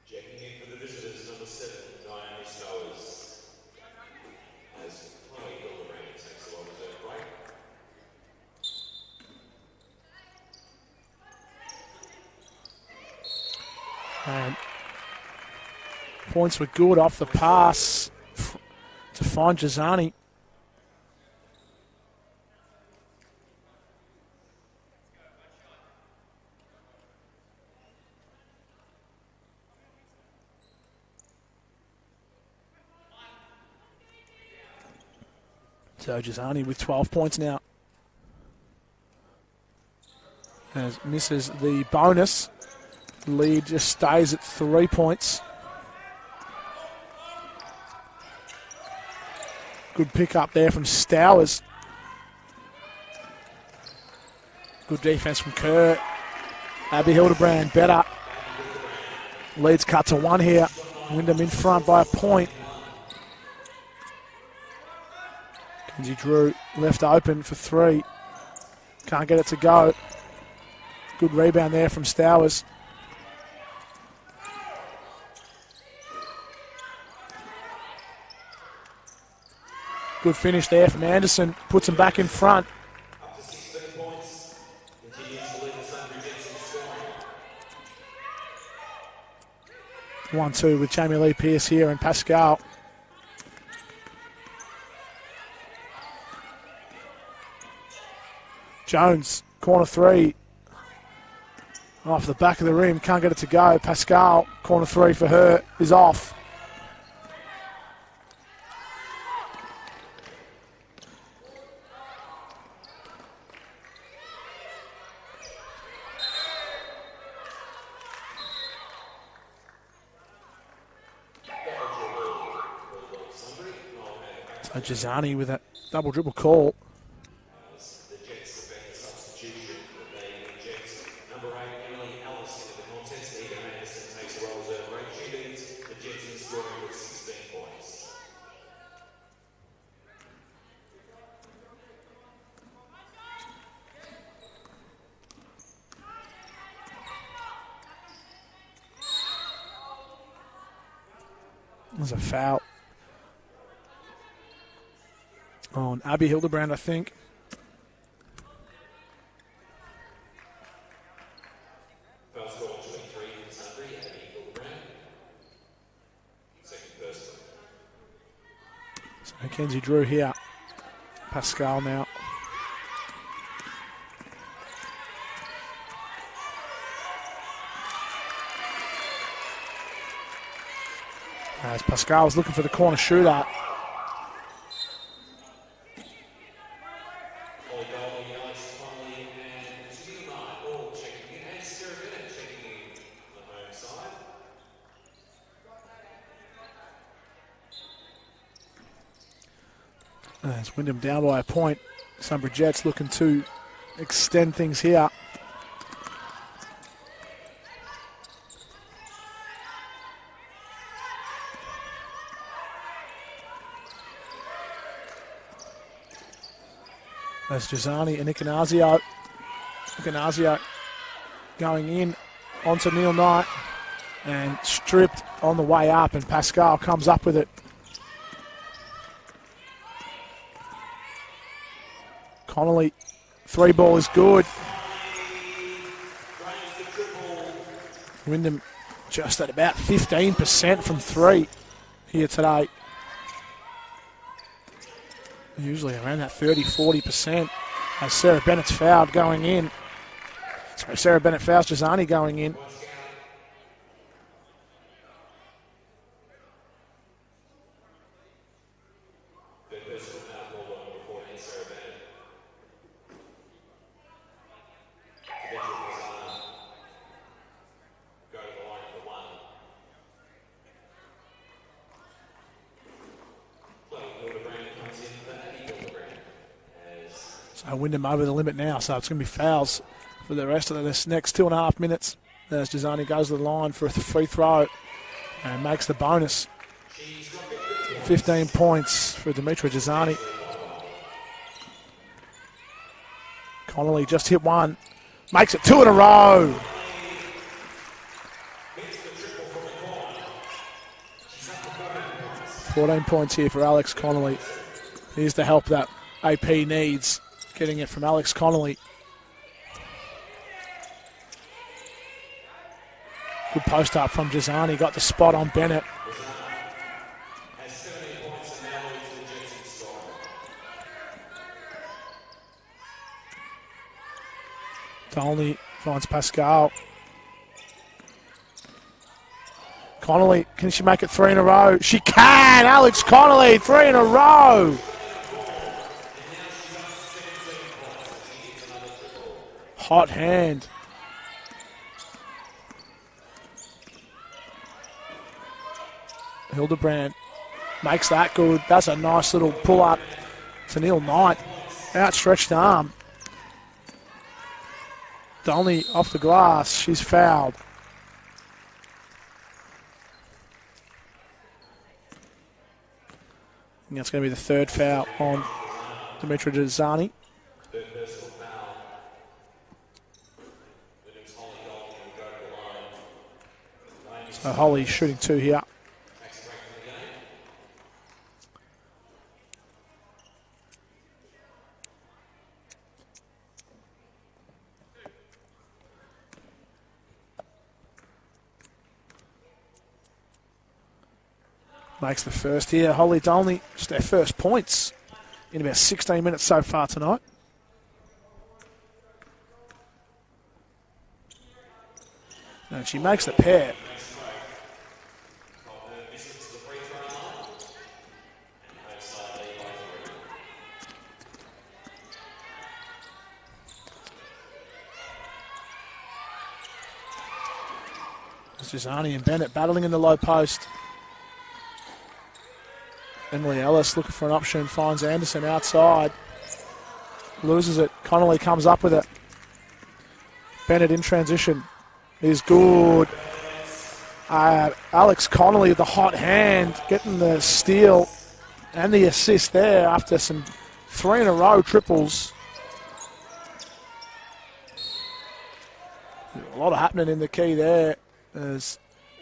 Speaker 2: Checking in for the visitors, number 7, Diana Stowers. As Chloe Hildebrand takes a well-deserved break.
Speaker 1: And points were good off the pass to find Jazani. So Jazani with 12 points now. As misses the bonus. Lead just stays at 3 points. Good pick up there from Stowers. Good defense from Kerr. Abby Hildebrand better. Lead's cut to 1 here. Wyndham in front by a point. Kenzie Drew left open for 3. Can't get it to go. Good rebound there from Stowers. Good finish there from Anderson. Puts him back in front.
Speaker 2: Up to 16 points. Continues to lead the Sunbury Jets in scoring.
Speaker 1: 1-2 with Jamie Lee Pearce here and Pascal. Jones, corner 3. Off the back of the rim, can't get it to go. Pascal, corner 3 for her, is off. So Jazani with that double dribble call.
Speaker 2: The Jets effect a substitution. They inject number 8, Emily Ellis into the contest. Eva Anderson takes a well-deserved break. She leads the Jets in scoring with 16 points.
Speaker 1: There's a foul on Abby Hildebrand, I think.
Speaker 2: Foul score 23 in Sunbury, Abby Hildebrand. Second person.
Speaker 1: So Mackenzie Drew here. Pascal now. As Pascal was looking for the corner shooter. As Wyndham down by a point. Sunbury Jets looking to extend things here. That's Jazani and Icanazio. Icanazio going in onto Neil Knight and stripped on the way up, and Pascal comes up with it. Connolly, 3 ball is good. Wyndham just at about 15% from 3 here today. Usually around that 30-40%. As Sarah Bennett's fouled going in. Sorry, Sarah Bennett fouls Jazani going in. So Wyndham over the limit now, so it's going to be fouls for the rest of this next 2.5 minutes. As Jazani goes to the line for a free throw and makes the bonus. 15 points for Dimitra Jazani. Connolly just hit one. Makes it 2 in a row. 14 points here for Alex Connolly. Here's the help that AP needs. Getting it from Alex Connolly. Good post up from Jazani. Got the spot on Bennett. Dolney finds Pascal. Connolly, can she make it 3 in a row? She can! Alex Connolly, 3 in a row! Hot hand. Hildebrand makes that good. That's a nice little pull-up to Neil Knight. Outstretched arm. Dolney off the glass. She's fouled. And that's going to be the 3rd foul on Dimitra Jazani. So Holly shooting 2 here. Makes the first here. Holly Dolney, just their first points in about 16 minutes so far tonight. And she makes the pair. Jazani and Bennett battling in the low post. Emily Ellis looking for an option, finds Anderson outside. Loses it. Connolly comes up with it. Bennett in transition is good. Alex Connolly with the hot hand, getting the steal and the assist there after some 3 in a row triples. A lot of happening in the key there as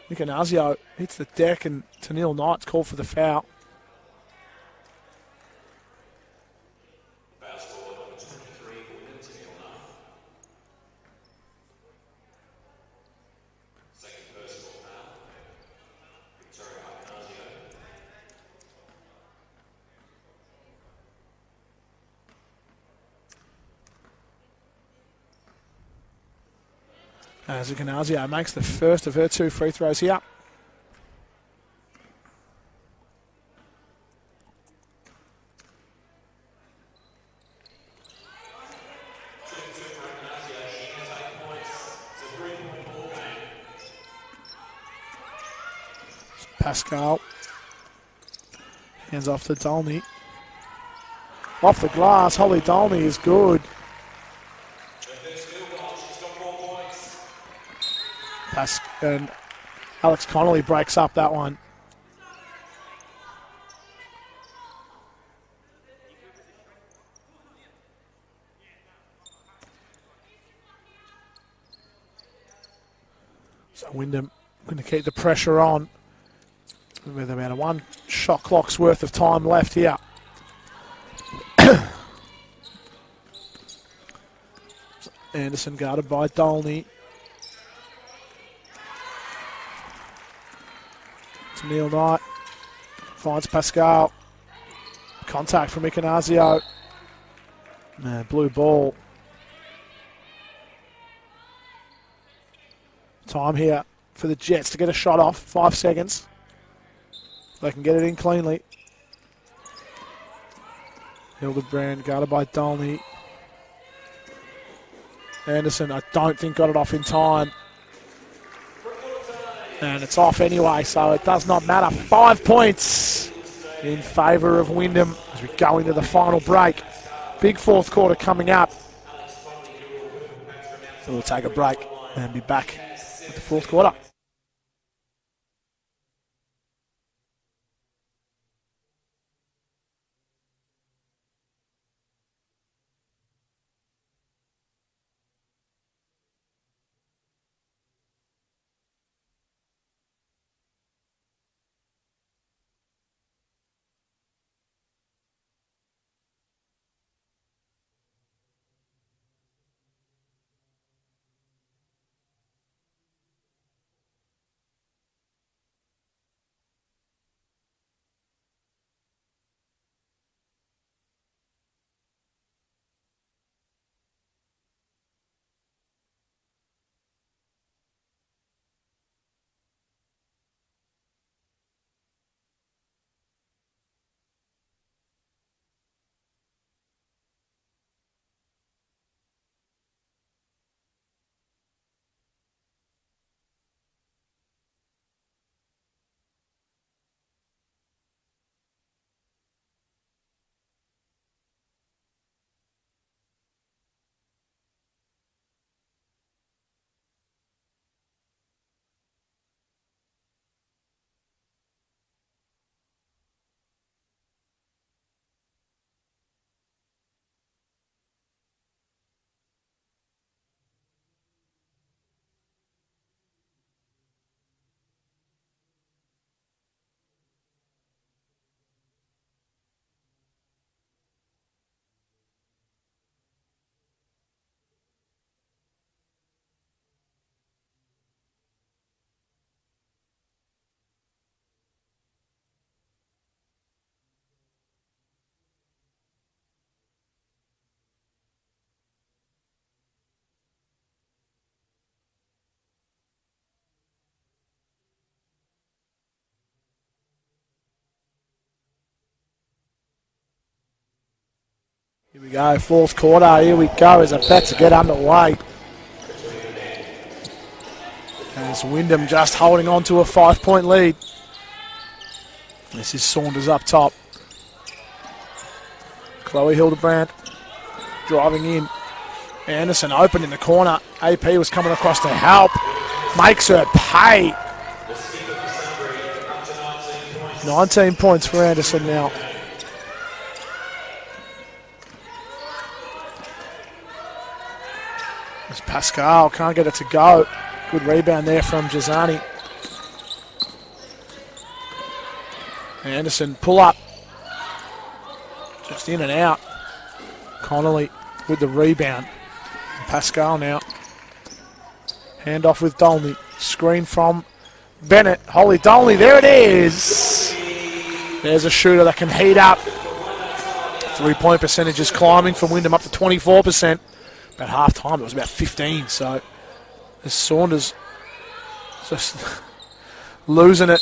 Speaker 1: Nicanazio hits the deck and Tennille Knight's called for the foul. As Ignazio makes the first of her 2 free throws here. Pascal. Hands off to Dolney. Off the glass, Holly Dolney is good. And Alex Connolly breaks up that one. So Wyndham going to keep the pressure on with about a 1 shot clock's worth of time left here. Anderson guarded by Dolney. Neil Knight finds Pascal. Contact from Icanazio. Blue ball. Time here for the Jets to get a shot off. 5 seconds. They can get it in cleanly. Hildebrand guarded by Dolney. Anderson, I don't think got it off in time. And it's off anyway, so it does not matter. 5 points in favour of Wyndham as we go into the final break. Big fourth quarter coming up. So we'll take a break and be back with the fourth quarter. Here we go, fourth quarter. Here we go as about to get underway. As Wyndham just holding on to a 5-point lead. This is Saunders up top. Chloe Hildebrand driving in. Anderson open in the corner. AP was coming across to help. Makes her pay. 19 points for Anderson now. As Pascal can't get it to go. Good rebound there from Jazani. Anderson pull up. Just in and out. Connolly with the rebound. Pascal now. Hand off with Dolney. Screen from Bennett. Holly Dolney, there it is. There's a shooter that can heat up. 3-point percentage is climbing from Wyndham up to 24%. About half time, it was about 15. So as Saunders just losing it.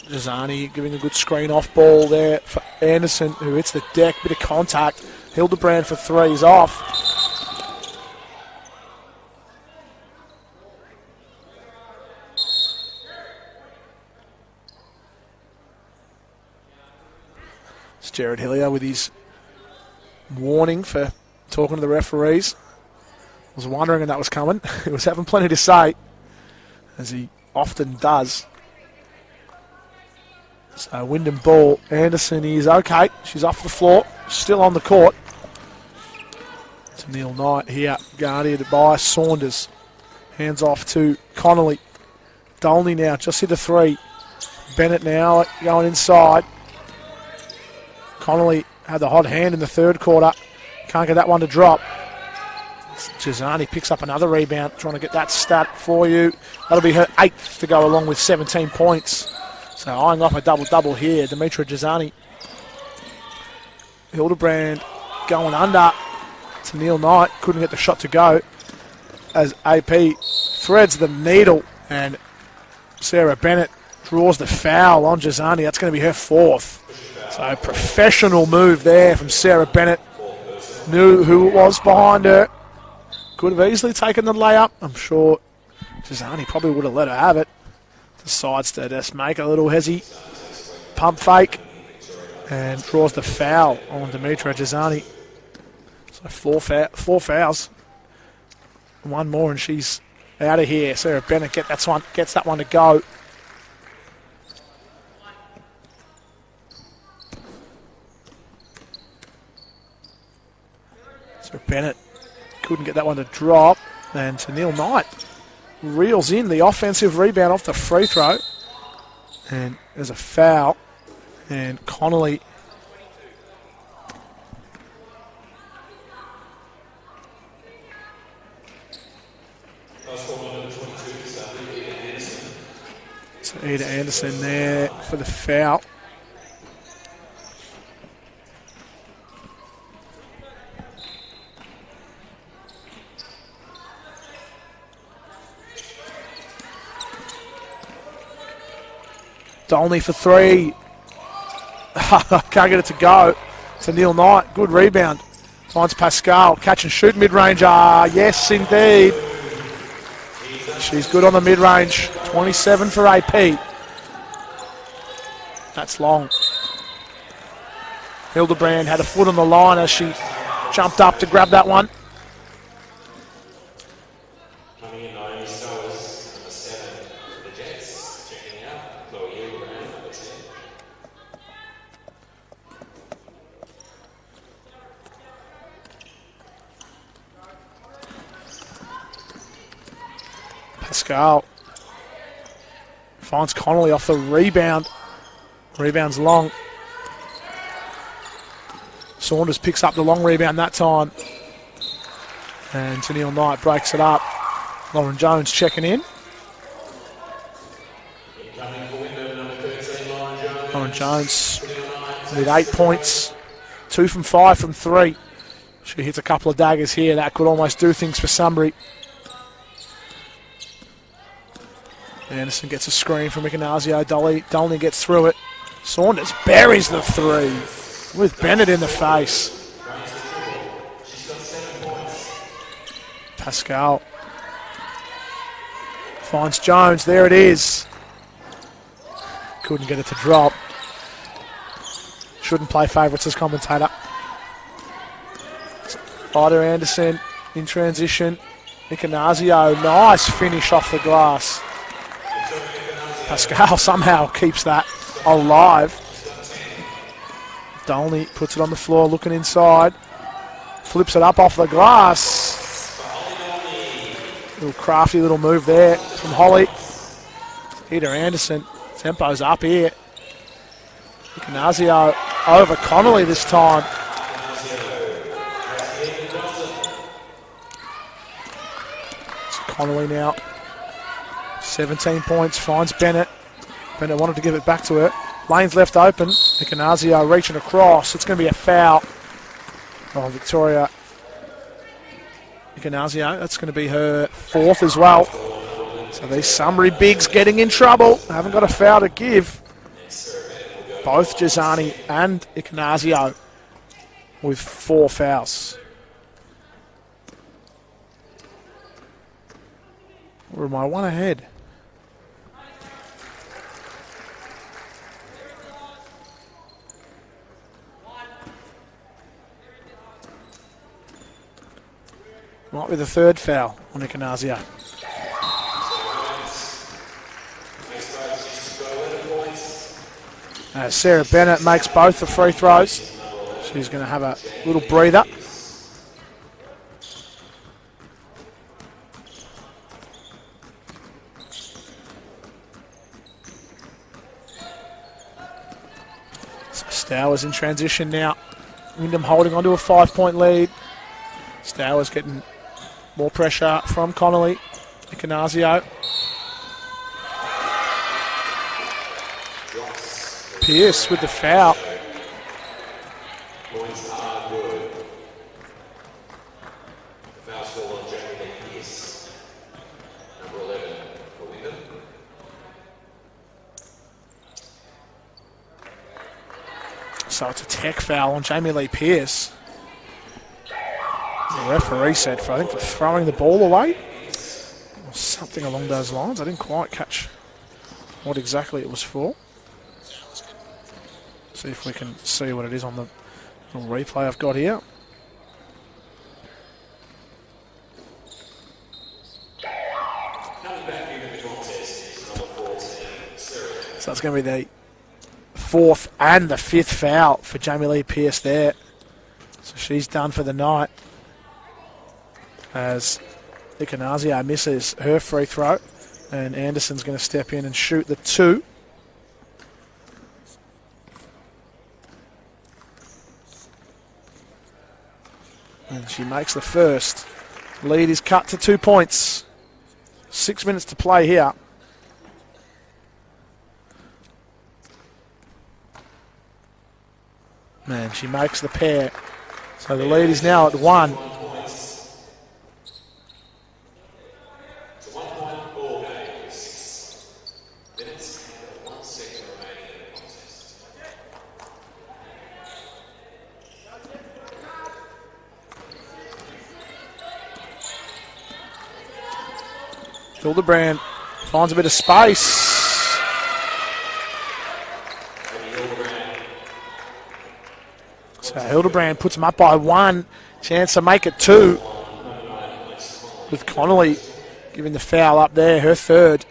Speaker 1: Jazani giving a good screen off ball there for Anderson, who hits the deck, bit of contact. Hildebrand for threes off. It's Jared Hillier with his warning for talking to the referees. I was wondering when that was coming. He was having plenty to say, as he often does. So Wyndham ball. Anderson is okay. She's off the floor. Still on the court. It's Neil Knight here, guarded by Saunders. Hands off to Connolly. Dolney now just hit a 3. Bennett now going inside. Connolly had the hot hand in the third quarter. Can't get that one to drop. Gisani picks up another rebound, trying to get that stat for you. That'll be her 8th to go along with 17 points. So eyeing off a double-double here. Demetra Gisani. Hildebrand going under to Neil Knight. Couldn't get the shot to go as AP threads the needle, and Sarah Bennett draws the foul on Gisani. That's going to be her 4th. So professional move there from Sarah Bennett. Knew who it was behind her. Could have easily taken the layup. I'm sure Gisani probably would have let her have it. Decides to just make a little hezzy pump fake and draws the foul on Demetra Gisani. So four fouls. One more and she's out of here. Sarah Bennett gets that one to go. So Bennett couldn't get that one to drop. And to Neil Knight reels in the offensive rebound off the free throw. And there's a foul. And Connolly so Ada Anderson there for the foul. Dolney for 3. Can't get it to go. To Neil Knight. Good rebound. Finds Pascal. Catch and shoot mid-range. Yes, indeed. She's good on the mid-range. 27 for AP. That's long. Hildebrand had a foot on the line as she jumped up to grab that one. Pascal finds Connolly off the rebound. Rebound's long. Saunders picks up the long rebound that time. And Neil Knight breaks it up. Lauren Jones checking in. Lauren Jones with 8 points. 2 from 5 from 3. She hits a couple of daggers here. That could almost do things for Sunbury. Anderson gets a screen from Ignazio. Dolney gets through it. Saunders buries the 3 with Bennett in the face. Pascal finds Jones. There it is. Couldn't get it to drop. Shouldn't play favourites as commentator. Ida Anderson in transition. Ignazio, nice finish off the glass. Pascal somehow keeps that alive. Dolney puts it on the floor, looking inside. Flips it up off the glass. Little crafty little move there from Holly. Ida Anderson, tempo's up here. Ignazio over Connolly this time. It's Connolly now. 17 points, finds Bennett. Bennett wanted to give it back to her. Lane's left open. Ignazio reaching across. It's going to be a foul. Oh, Victoria Ignazio. That's going to be her 4th as well. So these Sunbury bigs getting in trouble. Haven't got a foul to give. Both Gisani and Ignazio with 4 fouls. Or am I one ahead? Might be the 3rd foul on Ignazio. Sarah Bennett makes both the free throws. She's going to have a little breather. Stowers in transition now. Wyndham holding onto a 5-point lead. Stowers getting more pressure from Connolly. Icanazio. Pearce with the foul.
Speaker 2: Points are good. The foul's called on Jamie Pearce. Number 11 for Wyndham.
Speaker 1: So it's a tech foul on Jamie Lee Pearce. The referee said for throwing the ball away. Or something along those lines. I didn't quite catch what exactly it was for. See if we can see what it is on the little replay I've got here. So it's going to be the fourth and the fifth foul for Jamie Lee Pearce there. So she's done for the night. As Icanazio misses her free throw. And Anderson's going to step in and shoot the 2. And she makes the first. Lead is cut to 2 points. 6 minutes to play here. Man, she makes the pair. So the lead is now at 1.
Speaker 2: It's a 1-point ball game with 6 minutes and 1 second remaining in the contest.
Speaker 1: Hildebrand finds a bit of space. So Hildebrand puts him up by 1. Chance to make it 2. With Connolly giving the foul up there, her third.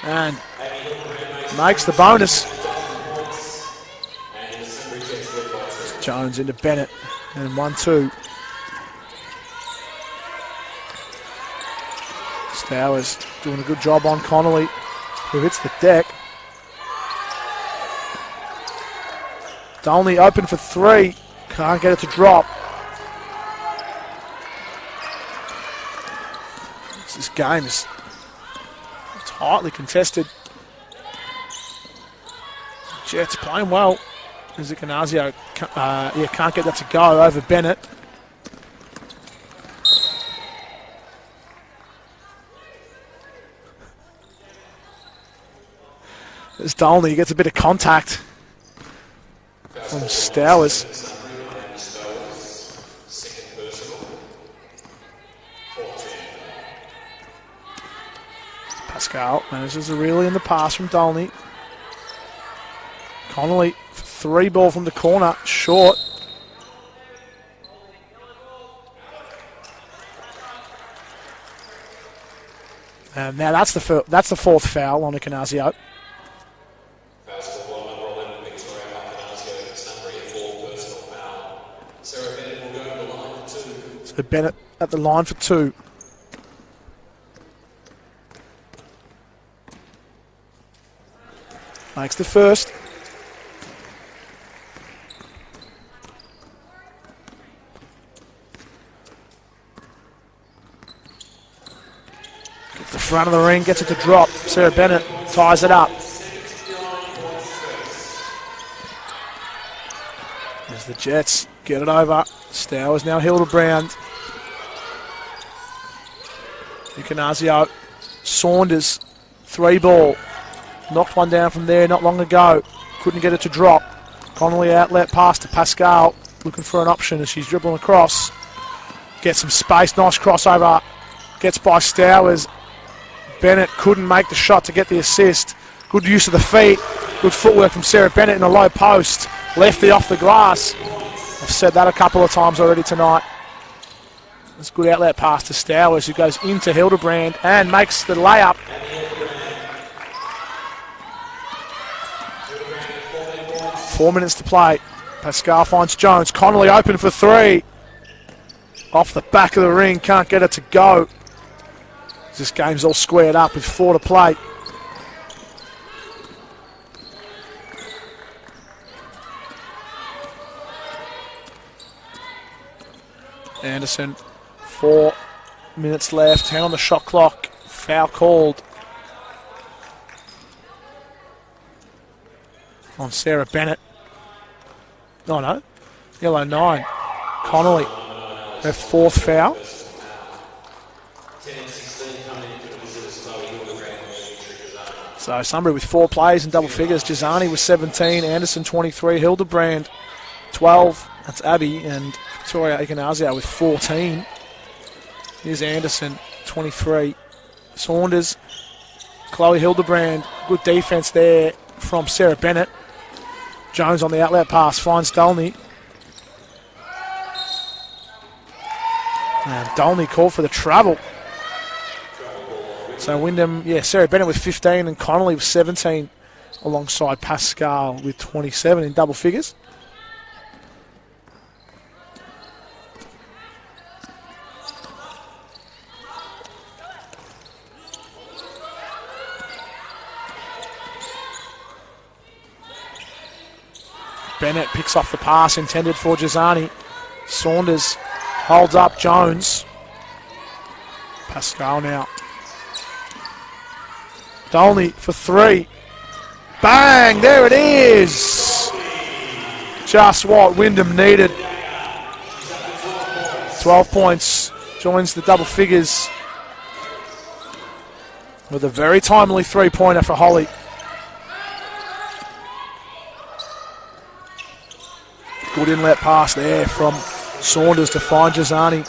Speaker 1: And makes the bonus. Jones into Bennett, and 1-2. Stowers doing a good job on Connolly, who hits the deck. Dolney open for 3, can't get it to drop. This game is tightly contested. Jets playing well. Icanazio can't get that to go over Bennett. As Dolney gets a bit of contact from Stowers. Pascal manages a reel in the pass from Dolney. Connolly, 3 ball from the corner, short. And now that's the 4th foul on Icanazio. So Bennett at the line for 2. Makes the first. Gets the front of the ring, gets it to drop. Sarah Bennett ties it up. As the Jets get it over. Stowers now Hildebrand. Icanazio. Saunders. 3 ball. Knocked one down from there not long ago. Couldn't get it to drop. Connolly outlet pass to Pascal. Looking for an option as she's dribbling across. Gets some space. Nice crossover. Gets by Stowers. Bennett couldn't make the shot to get the assist. Good use of the feet. Good footwork from Sarah Bennett in the low post. Lefty off the glass. I've said that a couple of times already tonight. It's a good outlet pass to Stowers, who goes into Hildebrand and makes the layup. Four minutes to play. Pascal finds Jones. Connolly open for 3. off the back of the ring, can't get it to go. This game's all squared up with 4 to play. Anderson, 4 minutes left, 10 on the shot clock, foul called on Sarah Bennett. Oh no, yellow 9. Connolly, her 4th foul. So Sunbury with 4 plays in double figures. Jazani with 17, Anderson 23, Hildebrand 12. That's Abby, and Victoria Ikanazia with 14. Here's Anderson, 23. Saunders, Chloe Hildebrand, good defence there from Sarah Bennett. Jones on the outlet pass, finds Dolney. And Dolney called for the travel. So Wyndham, Sarah Bennett with 15 and Connolly with 17 alongside Pascal with 27 in double figures. Bennett picks off the pass intended for Jazani. Saunders holds up Jones. Pascal now. Dolney for 3. Bang! There it is! Just what Wyndham needed. 12 points. Joins the double figures with a very timely 3-pointer for Holly. Good inlet pass there from Saunders to find Jazani.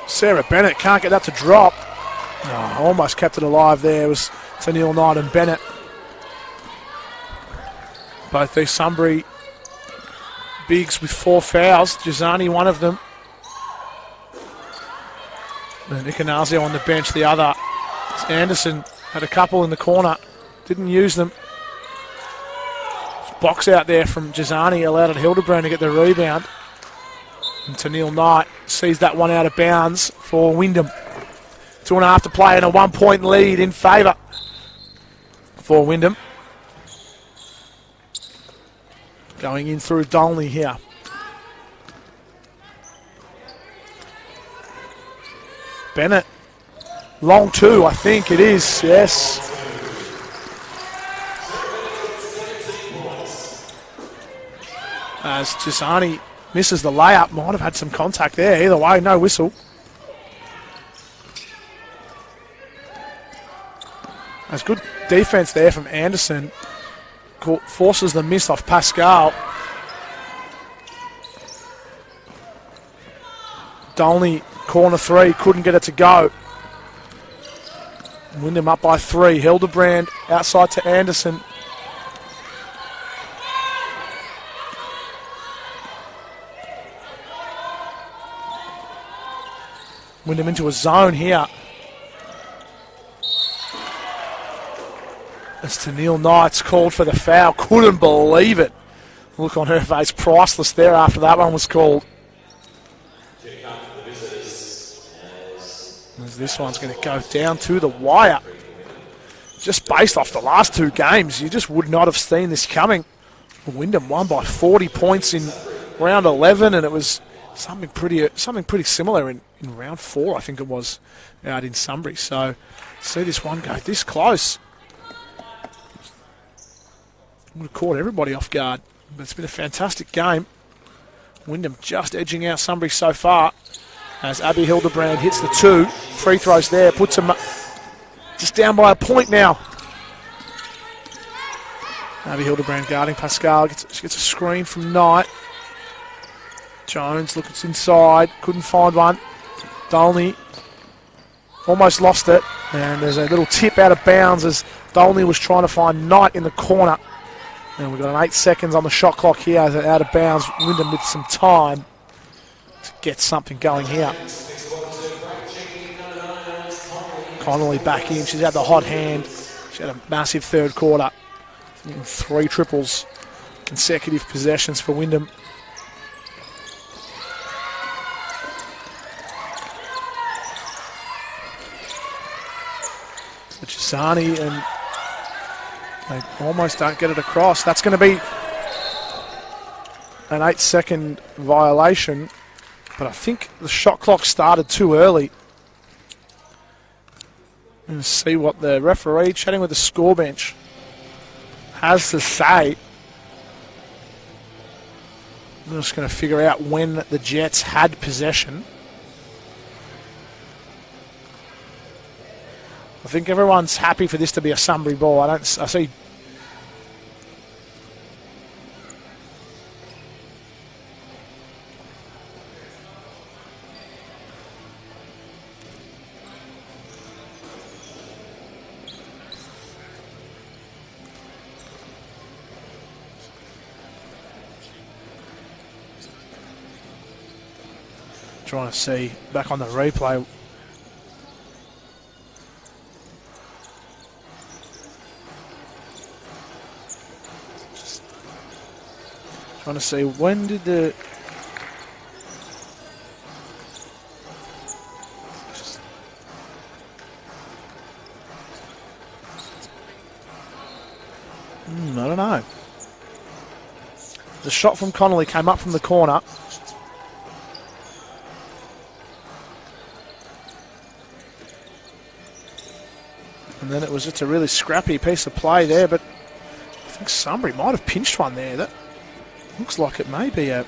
Speaker 1: Sarah Bennett can't get that to drop. Oh, almost kept it alive there. It was Tennille Knight and Bennett. Both these Sunbury bigs with 4 fouls. Jazani, one of them. And Ikanazio on the bench, the other. Anderson had a couple in the corner. Didn't use them. Box out there from Jazani, allowed Hildebrand to get the rebound. And Tennille Knight sees that one out of bounds for Wyndham. 2.5 to play and a 1-point lead in favour for Wyndham. Going in through Dolney here. Bennett. Long 2, I think it is, yes. As Jazani misses the layup, might have had some contact there. Either way, no whistle. There's good defence there from Anderson. Forces the miss off Pascal. Dolney, corner 3, couldn't get it to go. Wyndham up by 3. Hildebrand outside to Anderson. Wyndham into a zone here. As Tennille Knight's called for the foul. Couldn't believe it. Look on her face, priceless there after that one was called. As this one's going to go down to the wire. Just based off the last 2 games, you just would not have seen this coming. Wyndham won by 40 points in round 11, and it was something pretty similar in round 4, I think it was, out in Sunbury. So, see this one go this close. Would have caught everybody off guard. But it's been a fantastic game. Wyndham just edging out Sunbury so far. As Abby Hildebrand hits the 2. Free throws there. Puts them just down by a point now. Abby Hildebrand guarding Pascal. She gets a screen from Knight. Jones looks inside. Couldn't find one. Dolney almost lost it. And there's a little tip out of bounds as Dolney was trying to find Knight in the corner. And we've got an 8 seconds on the shot clock here as out of bounds. Wyndham with some time to get something going here. Connolly back in. She's had the hot hand. She had a massive 3rd quarter. 3 triples, consecutive possessions for Wyndham. Chisani, and they almost don't get it across. That's going to be an 8-second violation, but I think the shot clock started too early. Let's see what the referee, chatting with the score bench, has to say. I'm just going to figure out when the Jets had possession. I think everyone's happy for this to be a Sunbury ball. I see. Trying to see back on the replay. Trying to see when did the I don't know. The shot from Connolly came up from the corner. And then it was just a really scrappy piece of play there, but I think Sunbury might have pinched one there. That looks like it may be might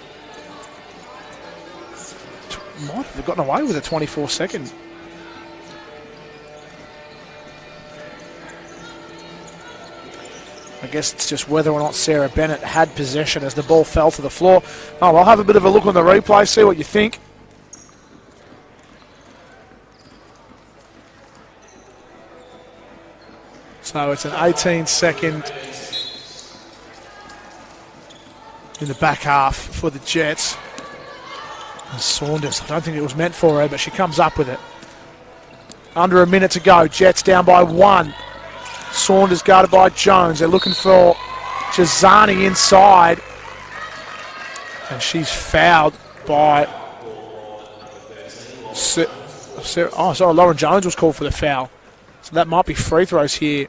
Speaker 1: have gotten away with a 24-second. I guess it's just whether or not Sarah Bennett had possession as the ball fell to the floor. Oh, I'll have a bit of a look on the replay, see what you think. So it's an 18-second in the back half for the Jets. And Saunders, I don't think it was meant for her, but she comes up with it. Under a minute to go. Jets down by 1. Saunders guarded by Jones. They're looking for Jazani inside. And she's fouled by... Lauren Jones was called for the foul. So that might be free throws here.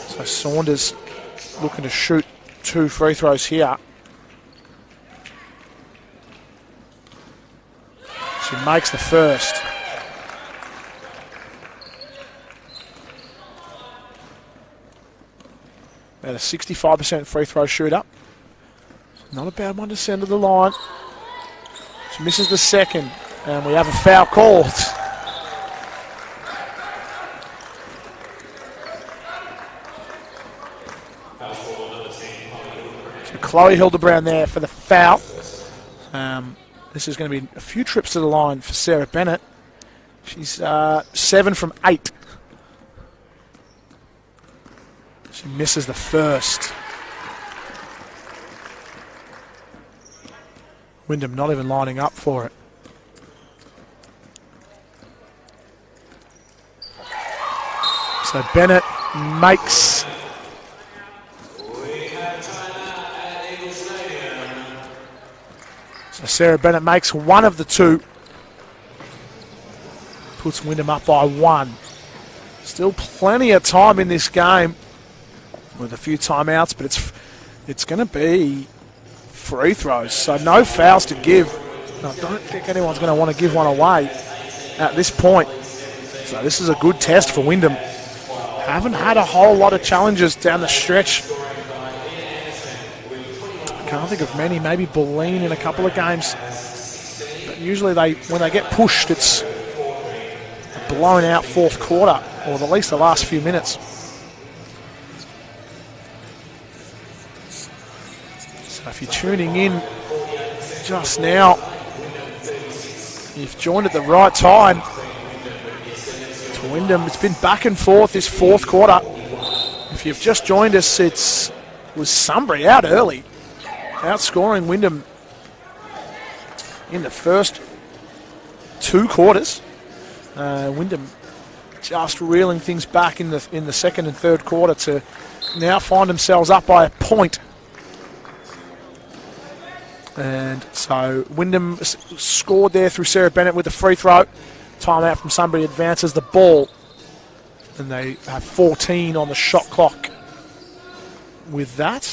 Speaker 1: So Saunders looking to shoot 2 free throws here. She makes the first. About a 65% free throw shooter. Not a bad one to send to the line. She misses the second, and we have a foul called. So Chloe Hildebrand there for the foul. This is going to be a few trips to the line for Sarah Bennett. She's 7 from 8. She misses the first. Wyndham not even lining up for it. So Bennett makes... So Sarah Bennett makes one of the 2. Puts Wyndham up by 1. Still plenty of time in this game with a few timeouts, but it's going to be free throws, so no fouls to give. I don't think anyone's going to want to give one away at this point. So this is a good test for Wyndham. Haven't had a whole lot of challenges down the stretch. I can't think of many, maybe Boleen in a couple of games. But usually when they get pushed, it's a blown out fourth quarter, or at least the last few minutes. So if you're tuning in just now, you've joined at the right time. To Wyndham, it's been back and forth this fourth quarter. If you've just joined us, it was Sunbury out early, outscoring Wyndham in the first 2 quarters. Wyndham just reeling things back in the second and third quarter to now find themselves up by a point. And so Wyndham scored there through Sarah Bennett with the free throw. Timeout from Sunbury advances the ball. And they have 14 on the shot clock with that.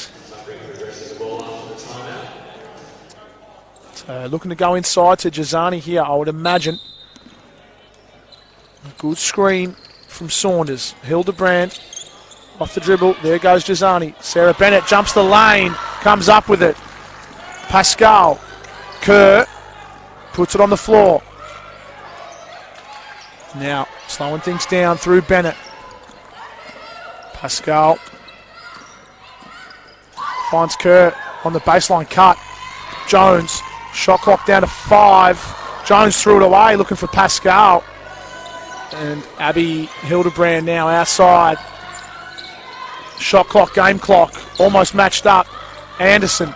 Speaker 1: So looking to go inside to Jazani here, I would imagine. Good screen from Saunders. Hildebrand off the dribble. There goes Jazani. Sarah Bennett jumps the lane, comes up with it. Pascal. Kerr puts it on the floor. Now slowing things down through Bennett. Pascal finds Kerr on the baseline cut. Jones, shot clock down to 5. Jones threw it away looking for Pascal. And Abby Hildebrand now outside. Shot clock, game clock, almost matched up. Anderson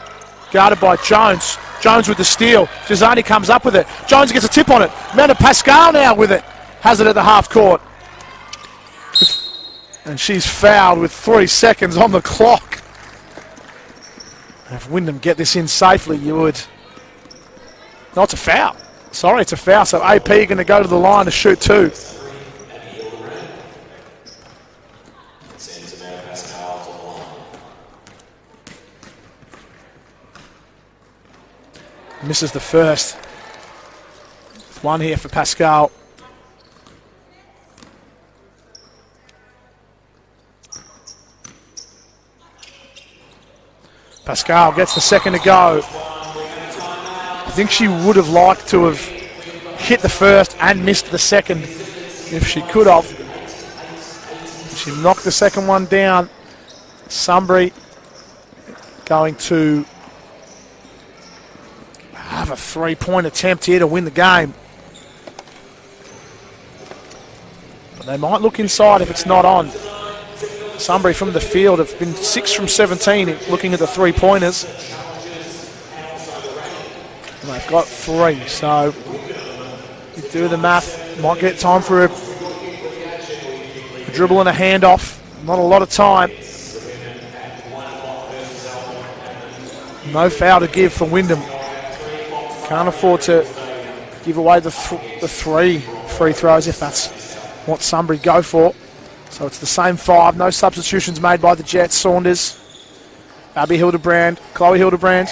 Speaker 1: guarded by Jones. Jones with the steal. Jazani comes up with it. Jones gets a tip on it. Amanda Pascal now with it. Has it at the half court. And she's fouled with 3 seconds on the clock. If Wyndham get this in safely, you would... No, it's a foul. Sorry, it's a foul. So AP going to go to the line to shoot 2. Misses the first. 1 here for Pascal. Pascal gets the second to go. I think she would have liked to have hit the first and missed the second if she could have. She knocked the second one down. Sunbury going to have a 3-point attempt here to win the game. But they might look inside if it's not on. Sunbury from the field have been 6 from 17 looking at the 3-pointers. And they've got 3, so you do the math. Might get time for a dribble and a handoff. Not a lot of time. No foul to give for Wyndham. Can't afford to give away the 3 free throws if that's what Sunbury go for. So it's the same 5. No substitutions made by the Jets. Saunders, Abby Hildebrand, Chloe Hildebrand,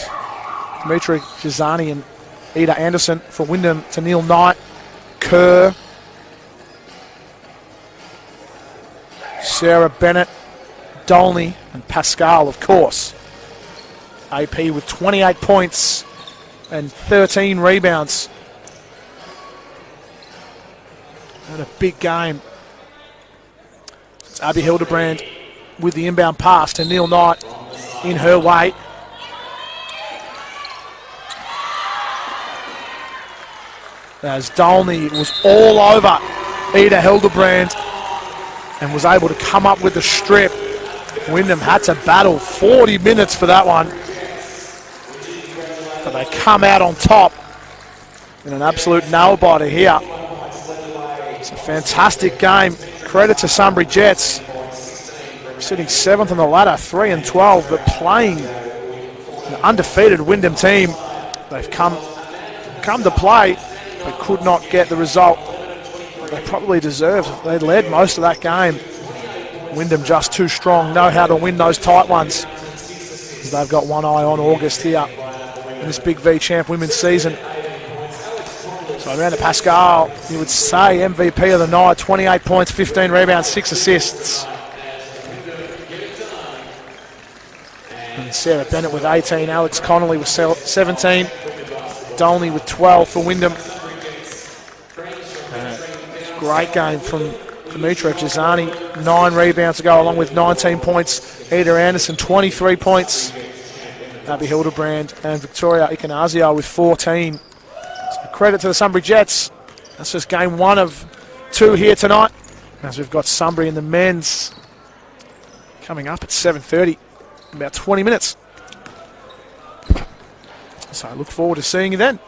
Speaker 1: Dimitri Jazani and Ida Anderson for Wyndham to Neil Knight, Kerr, Sarah Bennett, Dolney and Pascal, of course. AP with 28 points and 13 rebounds. And a big game. It's Abby Hildebrand with the inbound pass to Neil Knight in her way. As Dolney was all over Ida Hildebrand and was able to come up with the strip. Wyndham had to battle 40 minutes for that one. But they come out on top in an absolute nail-biter here. It's a fantastic game. Credit to Sunbury Jets. Sitting 7th on the ladder, 3-12, but playing an undefeated Wyndham team. They've come to play, but could not get the result they probably deserved. They led most of that game. Wyndham just too strong, know how to win those tight ones. They've got one eye on August here in this Big V Champ Women's season. So Amanda Pascal, you would say MVP of the night, 28 points, 15 rebounds, 6 assists. And Sarah Bennett with 18, Alex Connolly with 17, Dolney with 12 for Wyndham. Great game from Dimitra Jazani, 9 rebounds to go along with 19 points. Ida Anderson, 23 points. Abby Hildebrand and Victoria Ikanazio with 14. So credit to the Sunbury Jets. That's just game 1 of 2 here tonight. As we've got Sunbury in the men's coming up at 7:30 in about 20 minutes. So I look forward to seeing you then.